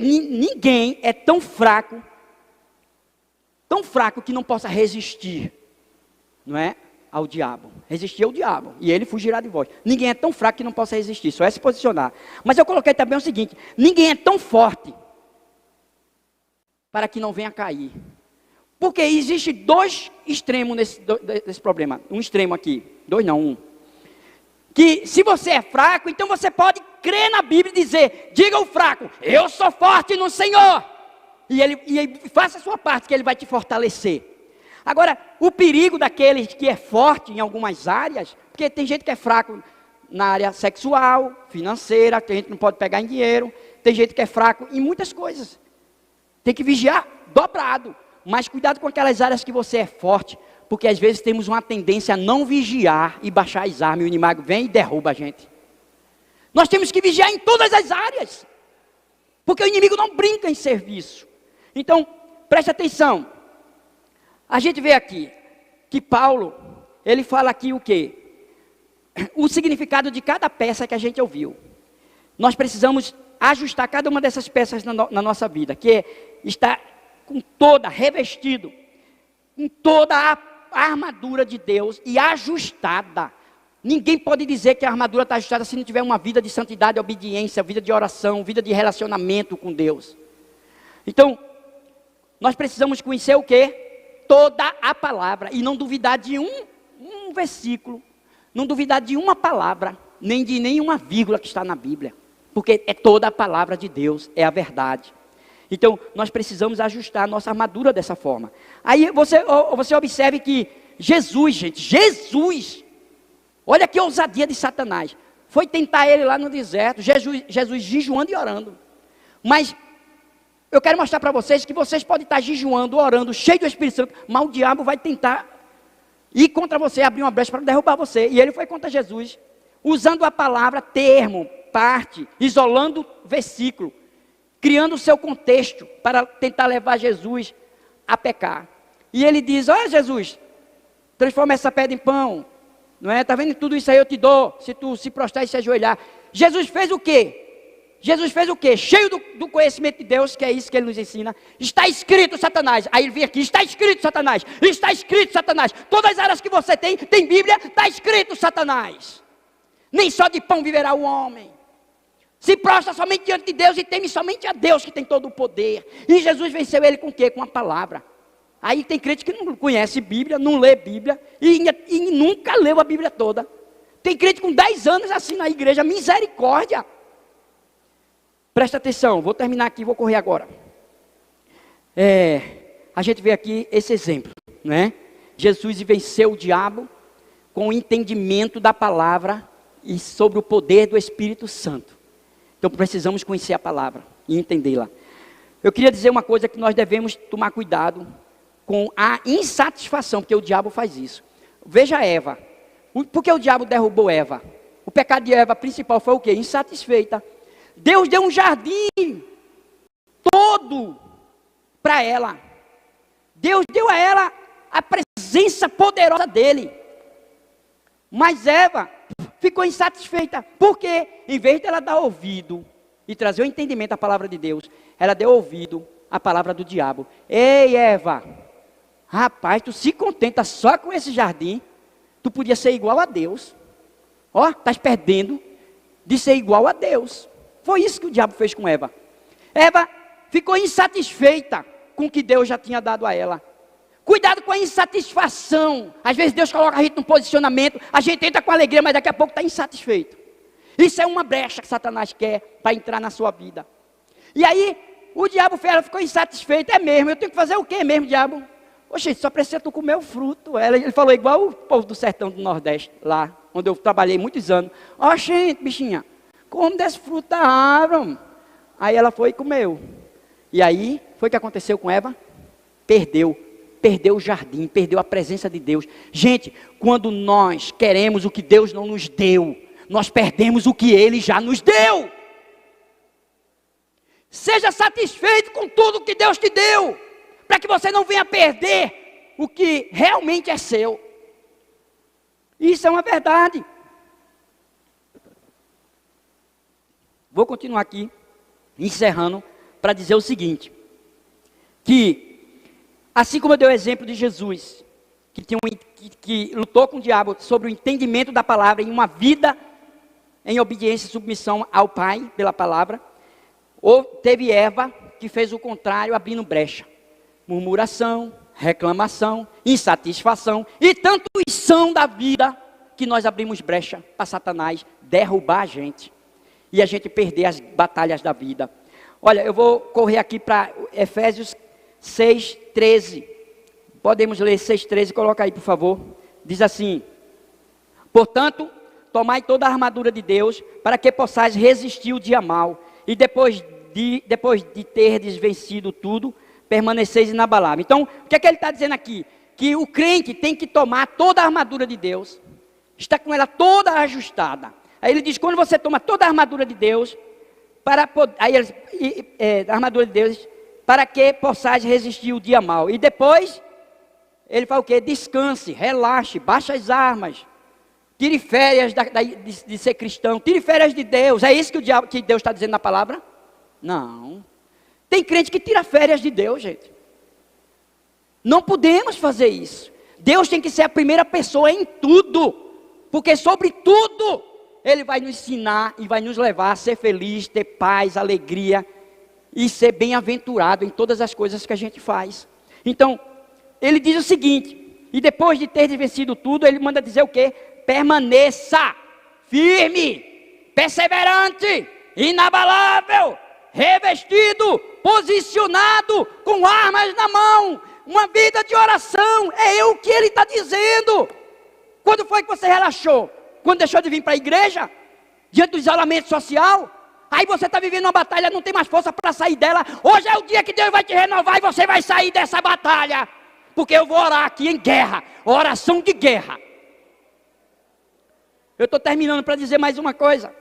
Ninguém é tão fraco que não possa resistir, não é, ao diabo. Resistir ao diabo, e ele fugirá de vós. Ninguém é tão fraco que não possa resistir, só é se posicionar. Mas eu coloquei também o seguinte, ninguém é tão forte para que não venha cair. Porque existe dois extremos nesse problema. Um extremo aqui, dois não, um. Que se você é fraco, então você pode crer na Bíblia e dizer, diga ao fraco, eu sou forte no Senhor. E faça a sua parte, que Ele vai te fortalecer. Agora, o perigo daquele que é forte em algumas áreas, porque tem gente que é fraco na área sexual, financeira, tem gente que não pode pegar em dinheiro, tem gente que é fraco em muitas coisas. Tem que vigiar dobrado, mas cuidado com aquelas áreas que você é forte, porque às vezes temos uma tendência a não vigiar e baixar as armas, e o inimigo vem e derruba a gente. Nós temos que vigiar em todas as áreas. Porque o inimigo não brinca em serviço. Então, preste atenção. A gente vê aqui que Paulo, ele fala aqui o quê? O significado de cada peça que a gente ouviu. Nós precisamos ajustar cada uma dessas peças na nossa vida, que é estar com toda, revestido, com toda a armadura de Deus e ajustada. Ninguém pode dizer que a armadura está ajustada se não tiver uma vida de santidade, obediência, vida de oração, vida de relacionamento com Deus. Então, nós precisamos conhecer o quê? Toda a palavra e não duvidar de um versículo, não duvidar de uma palavra, nem de nenhuma vírgula que está na Bíblia, porque é toda a palavra de Deus, é a verdade. Então, nós precisamos ajustar a nossa armadura dessa forma. Aí você observe que Jesus, gente, Jesus, olha que ousadia de Satanás, foi tentar ele lá no deserto, Jesus jejuando e orando. Mas eu quero mostrar para vocês que vocês podem estar jejuando, orando, cheio do Espírito Santo, mas o diabo vai tentar ir contra você, abrir uma brecha para derrubar você. E ele foi contra Jesus, usando a palavra termo, parte, isolando versículo, criando o seu contexto para tentar levar Jesus a pecar. E ele diz: olha, Jesus, transforma essa pedra em pão, não é? Está vendo, tudo isso aí eu te dou, se tu se prostrar e se ajoelhar. Jesus fez o quê? Jesus fez o quê? Cheio do conhecimento de Deus, que é isso que ele nos ensina. Está escrito, Satanás. Aí ele vem aqui: está escrito, Satanás. Está escrito, Satanás. Todas as áreas que você tem Bíblia, está escrito, Satanás. Nem só de pão viverá o homem. Se prostra somente diante de Deus e teme somente a Deus, que tem todo o poder. E Jesus venceu ele com o quê? Com a palavra. Aí tem crente que não conhece Bíblia, não lê Bíblia e nunca leu a Bíblia toda. Tem crente com 10 anos assim na igreja, misericórdia. Presta atenção, vou terminar aqui, vou correr agora. A gente vê aqui esse exemplo, né? Jesus venceu o diabo com o entendimento da palavra e sobre o poder do Espírito Santo. Então precisamos conhecer a palavra e entendê-la. Eu queria dizer uma coisa, que nós devemos tomar cuidado com a insatisfação, porque o diabo faz isso. Veja Eva. Por que o diabo derrubou Eva? O pecado de Eva principal foi o quê? Insatisfeita. Deus deu um jardim todo para ela. Deus deu a ela a presença poderosa dele. Mas Eva ficou insatisfeita. Por quê? Em vez dela dar ouvido e trazer o entendimento à palavra de Deus, ela deu ouvido à palavra do diabo. Ei, Eva, rapaz, tu se contenta só com esse jardim? Tu podia ser igual a Deus. Ó, estás perdendo de ser igual a Deus. Foi isso que o diabo fez com Eva. Eva ficou insatisfeita com o que Deus já tinha dado a ela. Cuidado com a insatisfação. Às vezes Deus coloca a gente num posicionamento, a gente entra com alegria, mas daqui a pouco está insatisfeito. Isso é uma brecha que Satanás quer para entrar na sua vida. E aí, o diabo ela ficou insatisfeito. É mesmo, eu tenho que fazer o quê mesmo, diabo? Oxe, só precisa tu comer o fruto. Ele falou igual o povo do sertão do Nordeste, lá, onde eu trabalhei muitos anos. Ó, gente, bichinha, come desse fruto da árvore. Aí ela foi e comeu. E aí, foi o que aconteceu com Eva? Perdeu o jardim, perdeu a presença de Deus. Gente, quando nós queremos o que Deus não nos deu, nós perdemos o que Ele já nos deu. Seja satisfeito com tudo que Deus te deu, para que você não venha perder o que realmente é seu. Isso é uma verdade. Vou continuar aqui, encerrando, para dizer o seguinte, que assim como eu dei o exemplo de Jesus, que lutou com o diabo sobre o entendimento da palavra em uma vida em obediência e submissão ao Pai pela palavra, ou teve Eva que fez o contrário, abrindo brecha. Murmuração, reclamação, insatisfação e tantos são da vida que nós abrimos brecha para Satanás derrubar a gente e a gente perder as batalhas da vida. Olha, eu vou correr aqui para Efésios 6:13. Podemos ler 6:13, coloca aí por favor. Diz assim: portanto, tomai toda a armadura de Deus, para que possais resistir o dia mau, e depois de terdes vencido tudo, permaneceis inabalável. Então, o que é que ele está dizendo aqui? Que o crente tem que tomar toda a armadura de Deus, está com ela toda ajustada. Aí ele diz, quando você toma toda a armadura de Deus, a armadura de Deus, para que possais resistir o dia mau. E depois, ele fala o quê? Descanse, relaxe, baixe as armas, tire férias de ser cristão, tire férias de Deus. É isso que Deus está dizendo na palavra? Não. Tem crente que tira férias de Deus, gente. Não podemos fazer isso. Deus tem que ser a primeira pessoa em tudo, porque sobre tudo Ele vai nos ensinar e vai nos levar a ser feliz, ter paz, alegria e ser bem-aventurado em todas as coisas que a gente faz. Então, ele diz o seguinte, e depois de ter vencido tudo, ele manda dizer o quê? Permaneça firme, perseverante, inabalável, revestido, posicionado, com armas na mão, uma vida de oração. É o que ele está dizendo. Quando foi que você relaxou? Quando deixou de vir para a igreja? Diante do isolamento social? Aí você está vivendo uma batalha, não tem mais força para sair dela. Hoje é o dia que Deus vai te renovar e você vai sair dessa batalha. Porque eu vou orar aqui em guerra, oração de guerra. Eu estou terminando para dizer mais uma coisa.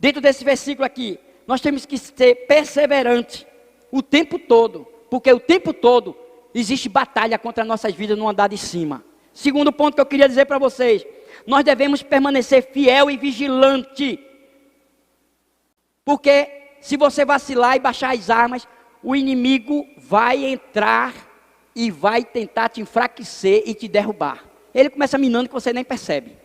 Dentro desse versículo aqui, nós temos que ser perseverantes o tempo todo. Porque o tempo todo existe batalha contra nossas vidas no andar de cima. Segundo ponto que eu queria dizer para vocês. Nós devemos permanecer fiel e vigilante. Porque se você vacilar e baixar as armas, o inimigo vai entrar e vai tentar te enfraquecer e te derrubar. Ele começa minando que você nem percebe.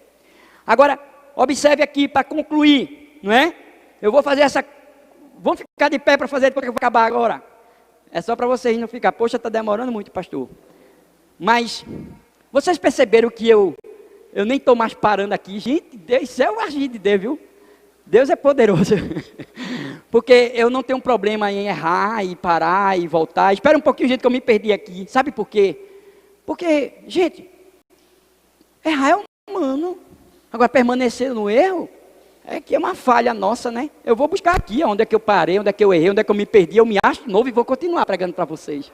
Agora, observe aqui para concluir, não é? Eu vou fazer essa... Vamos ficar de pé para fazer porque eu vou acabar agora. É só para vocês não ficar, poxa, está demorando muito, pastor. Mas, vocês perceberam que eu nem estou mais parando aqui? Gente, Deus, isso é o agir de Deus, viu? Deus é poderoso. Porque eu não tenho problema em errar, e parar, e voltar. Espera um pouquinho, gente, que eu me perdi aqui. Sabe por quê? Porque, gente, errar é humano. Agora, permanecer no erro, é que é uma falha nossa, né? Eu vou buscar aqui, onde é que eu parei, onde é que eu errei, onde é que eu me perdi, eu me acho de novo e vou continuar pregando para vocês.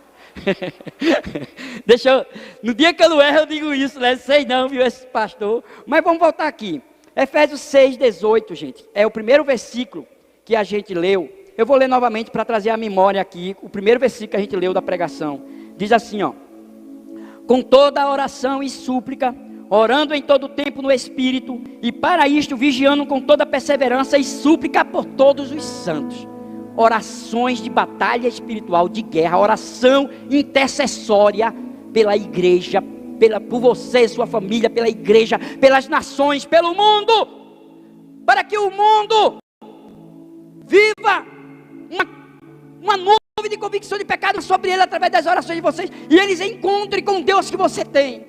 No dia que eu não erro, eu digo isso, né? Sei não, viu, esse pastor. Mas vamos voltar aqui. Efésios 6:18, gente. É o primeiro versículo que a gente leu. Eu vou ler novamente para trazer a memória aqui. O primeiro versículo que a gente leu da pregação. Diz assim, ó. Com toda a oração e súplica, orando em todo o tempo no Espírito, e para isto vigiando com toda perseverança e súplica por todos os santos. Orações de batalha espiritual, de guerra, oração intercessória pela igreja, por você, sua família, pela igreja, pelas nações, pelo mundo, para que o mundo viva uma nuvem de convicção de pecado sobre ele através das orações de vocês, e eles encontrem com Deus que você tem.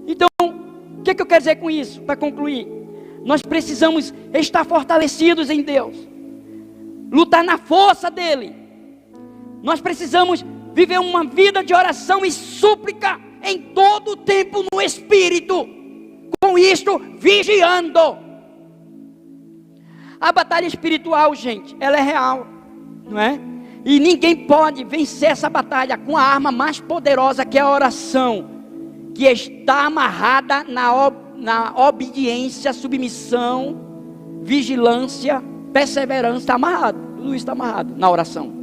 Então, o que eu quero dizer com isso, para concluir? Nós precisamos estar fortalecidos em Deus, lutar na força dEle. Nós precisamos viver uma vida de oração e súplica em todo o tempo no Espírito. Com isto, vigiando. A batalha espiritual, gente, ela é real, não é? E ninguém pode vencer essa batalha com a arma mais poderosa, que é a oração, que está amarrada na obediência, submissão, vigilância, perseverança. Está amarrado, tudo isso está amarrado na oração.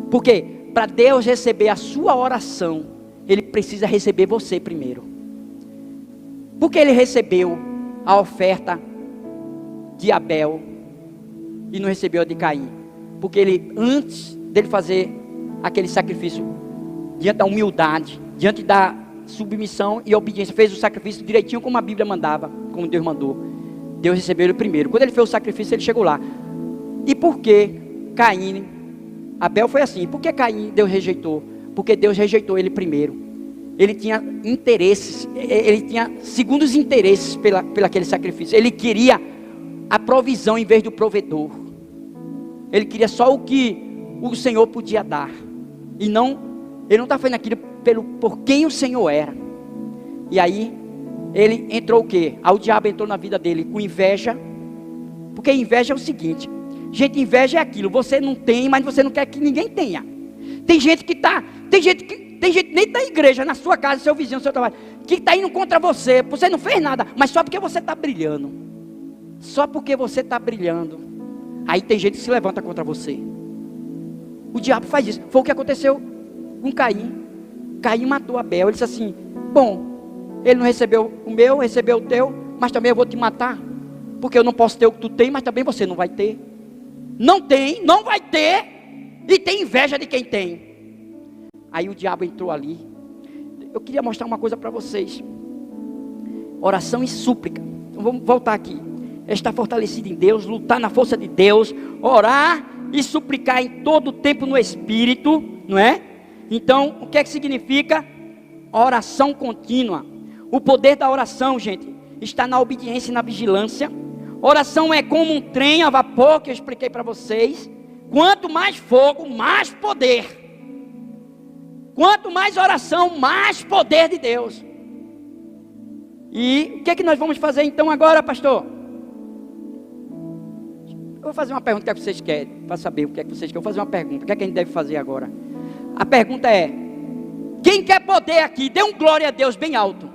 Por quê? Para Deus receber a sua oração, Ele precisa receber você primeiro. Porque Ele recebeu a oferta de Abel e não recebeu a de Caim? Porque Ele, antes dele fazer aquele sacrifício, diante da humildade, diante da submissão e obediência, fez o sacrifício direitinho como a Bíblia mandava, como Deus mandou. Deus recebeu ele primeiro. Quando ele fez o sacrifício, ele chegou lá. E por que Caim? Abel foi assim. Por que Caim Deus rejeitou? Porque Deus rejeitou ele primeiro. Ele tinha interesses, ele tinha segundos interesses pela aquele sacrifício. Ele queria a provisão em vez do provedor. Ele queria só o que o Senhor podia dar. E não, ele não está fazendo aquilo por quem o Senhor era. E aí, ele entrou o quê? Aí o diabo entrou na vida dele com inveja. Porque inveja é o seguinte, gente, inveja é aquilo, você não tem, mas você não quer que ninguém tenha. Tem gente nem da igreja, na sua casa, seu vizinho, seu trabalho, que está indo contra você. Você não fez nada, mas só porque você está brilhando. só porque você está brilhando, aí tem gente que se levanta contra você. O diabo faz isso. Foi o que aconteceu com Caim. Caim matou Abel. Ele disse assim: bom, ele não recebeu o meu, recebeu o teu, mas também eu vou te matar, porque eu não posso ter o que tu tem, mas também você não vai ter. Não tem, não vai ter, e tem inveja de quem tem. Aí o diabo entrou ali. Eu queria mostrar uma coisa para vocês. Oração e súplica. Então vamos voltar aqui. Estar fortalecido em Deus, lutar na força de Deus, orar e suplicar em todo o tempo no Espírito, não é? Então, o que é que significa oração contínua? O poder da oração, gente, está na obediência e na vigilância. Oração é como um trem a vapor, que eu expliquei para vocês. Quanto mais fogo, mais poder. Quanto mais oração, mais poder de Deus. E o que é que nós vamos fazer então agora, pastor? Eu vou fazer uma pergunta, o que é que vocês querem? Para saber o que é que vocês querem. Eu vou fazer uma pergunta, o que é que a gente deve fazer agora? A pergunta é: quem quer poder aqui? Dê um glória a Deus bem alto.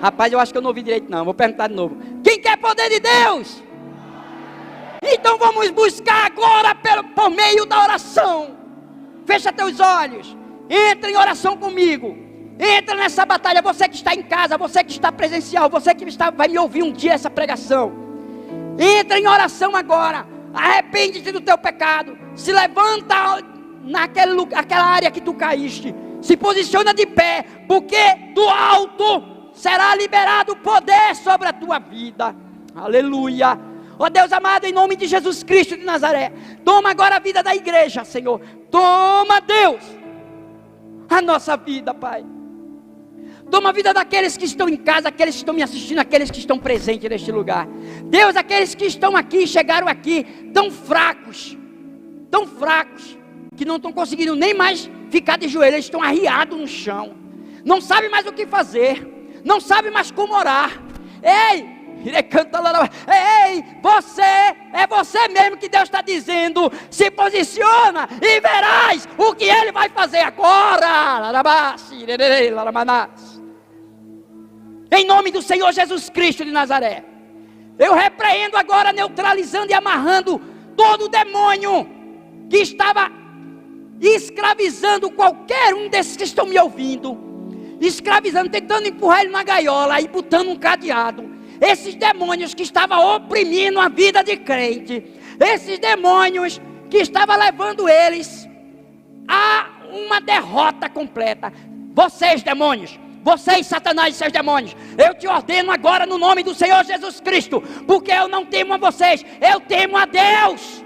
Rapaz, eu acho que eu não ouvi direito não, vou perguntar de novo. Quem quer poder de Deus? Então vamos buscar agora por meio da oração. Fecha teus olhos, entra em oração comigo. Entra nessa batalha, você que está em casa, você que está presencial, você que vai me ouvir um dia essa pregação. Entra em oração agora. Arrepende-te do teu pecado. Se levanta naquela área que tu caíste. Se posiciona de pé, porque do alto será liberado poder sobre a tua vida. Aleluia. Ó Deus amado, em nome de Jesus Cristo de Nazaré, toma agora a vida da igreja, Senhor. Toma, Deus, a nossa vida, Pai. Toma a vida daqueles que estão em casa, aqueles que estão me assistindo, aqueles que estão presentes neste lugar. Deus, aqueles que estão aqui, chegaram aqui, tão fracos, que não estão conseguindo nem mais ficar de joelhos, eles estão arriados no chão. Não sabem mais o que fazer, não sabem mais como orar. Ei, é você mesmo que Deus está dizendo. Se posiciona e verás o que Ele vai fazer agora. Em nome do Senhor Jesus Cristo de Nazaré, eu repreendo agora, neutralizando e amarrando todo demônio que estava escravizando qualquer um desses que estão me ouvindo, escravizando, tentando empurrar ele na gaiola e botando um cadeado. Esses demônios que estavam oprimindo a vida de crente, esses demônios que estavam levando eles a uma derrota completa. Vocês, demônios, vocês, Satanás e seus demônios, eu te ordeno agora no nome do Senhor Jesus Cristo, porque eu não temo a vocês, eu temo a Deus,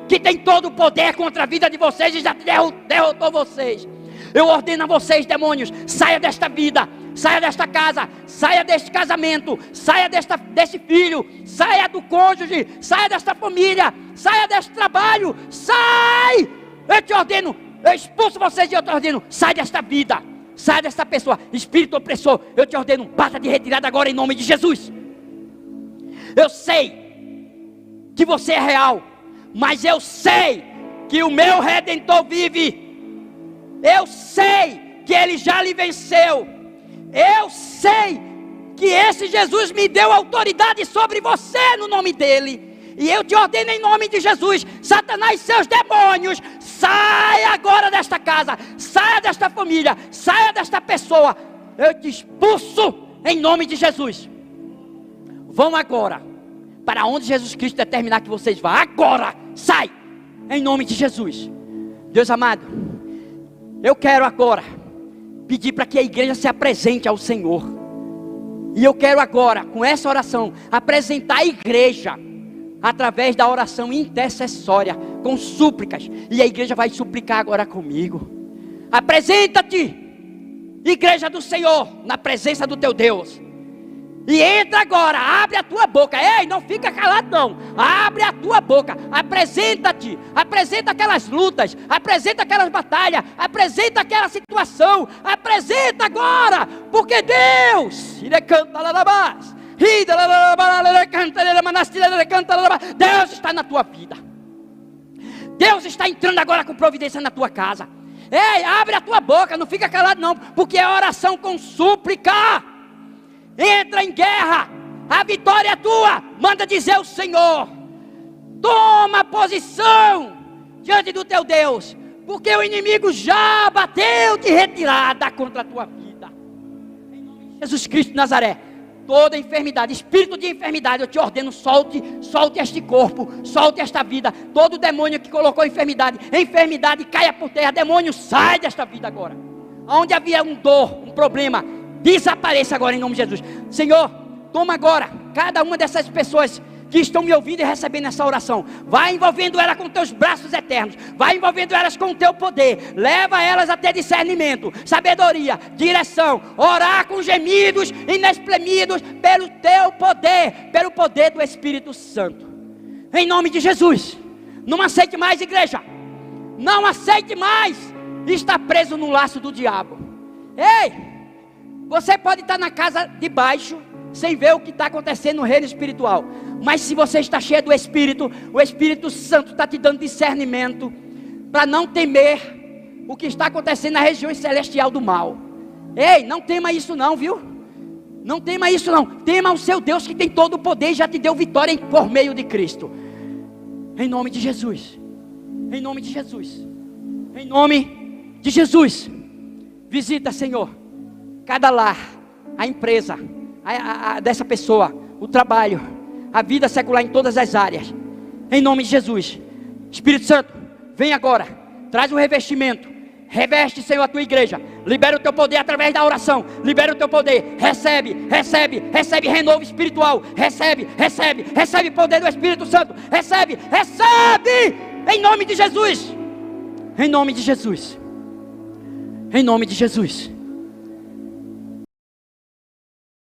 que tem todo o poder contra a vida de vocês e já derrotou vocês. Eu ordeno a vocês, demônios, saia desta vida, saia desta casa, saia deste casamento, saia deste filho, saia do cônjuge, saia desta família, saia deste trabalho, sai! Eu te ordeno, eu expulso vocês e eu te ordeno, sai desta vida, sai desta pessoa, espírito opressor, eu te ordeno, bata de retirada agora em nome de Jesus. Eu sei que você é real, mas eu sei que o meu Redentor vive. Eu sei que Ele já lhe venceu. Eu sei que esse Jesus me deu autoridade sobre você no nome dele. E eu te ordeno em nome de Jesus, Satanás e seus demônios, saia agora desta casa, saia desta família, saia desta pessoa. Eu te expulso em nome de Jesus. Vão agora para onde Jesus Cristo determinar que vocês vão. Agora, sai em nome de Jesus. Deus amado, eu quero agora pedir para que a igreja se apresente ao Senhor. E eu quero agora, com essa oração, apresentar a igreja através da oração intercessória, com súplicas. E a igreja vai suplicar agora comigo. Apresenta-te, igreja do Senhor, na presença do teu Deus. E entra agora, abre a tua boca. Ei, não fica calado não. Abre a tua boca, apresenta-te. Apresenta aquelas lutas, apresenta aquelas batalhas, apresenta aquela situação. Apresenta agora, porque Deus está na tua vida. Deus está entrando agora com providência na tua casa. Ei, abre a tua boca, não fica calado não, porque é oração com súplica. Entra em guerra, A vitória é tua. Manda dizer ao Senhor: toma posição diante do teu Deus, porque o inimigo já bateu de retirada contra a tua vida. Em nome de Jesus Cristo de Nazaré, toda enfermidade, espírito de enfermidade, eu te ordeno, solte este corpo, solte esta vida. Todo demônio que colocou enfermidade caia por terra. Demônio, sai desta vida agora. Onde havia um problema, desapareça agora em nome de Jesus. Senhor, toma agora cada uma dessas pessoas que estão me ouvindo e recebendo essa oração. Vai envolvendo ela com teus braços eternos. Vai envolvendo elas com o teu poder. Leva elas a ter discernimento, sabedoria, direção. Orar com gemidos inexprimidos pelo teu poder, pelo poder do Espírito Santo. Em nome de Jesus. Não aceite mais, igreja. Não aceite mais estar preso no laço do diabo. Ei, você pode estar na casa de baixo sem ver o que está acontecendo no reino espiritual, mas se você está cheio do Espírito, o Espírito Santo está te dando discernimento para não temer o que está acontecendo na região celestial do mal. Ei, não tema isso não, viu? Não tema isso não. Tema o seu Deus que tem todo o poder e já te deu vitória por meio de Cristo. Em nome de Jesus. Em nome de Jesus. Em nome de Jesus. Visita, Senhor, cada lar, a empresa dessa pessoa, o trabalho, a vida secular em todas as áreas. Em nome de Jesus. Espírito Santo, vem agora. Traz o revestimento. Reveste, Senhor, a tua igreja. Libera o teu poder através da oração. Libera o teu poder. Recebe renovo espiritual. Recebe poder do Espírito Santo. Recebe. Em nome de Jesus. Em nome de Jesus. Em nome de Jesus.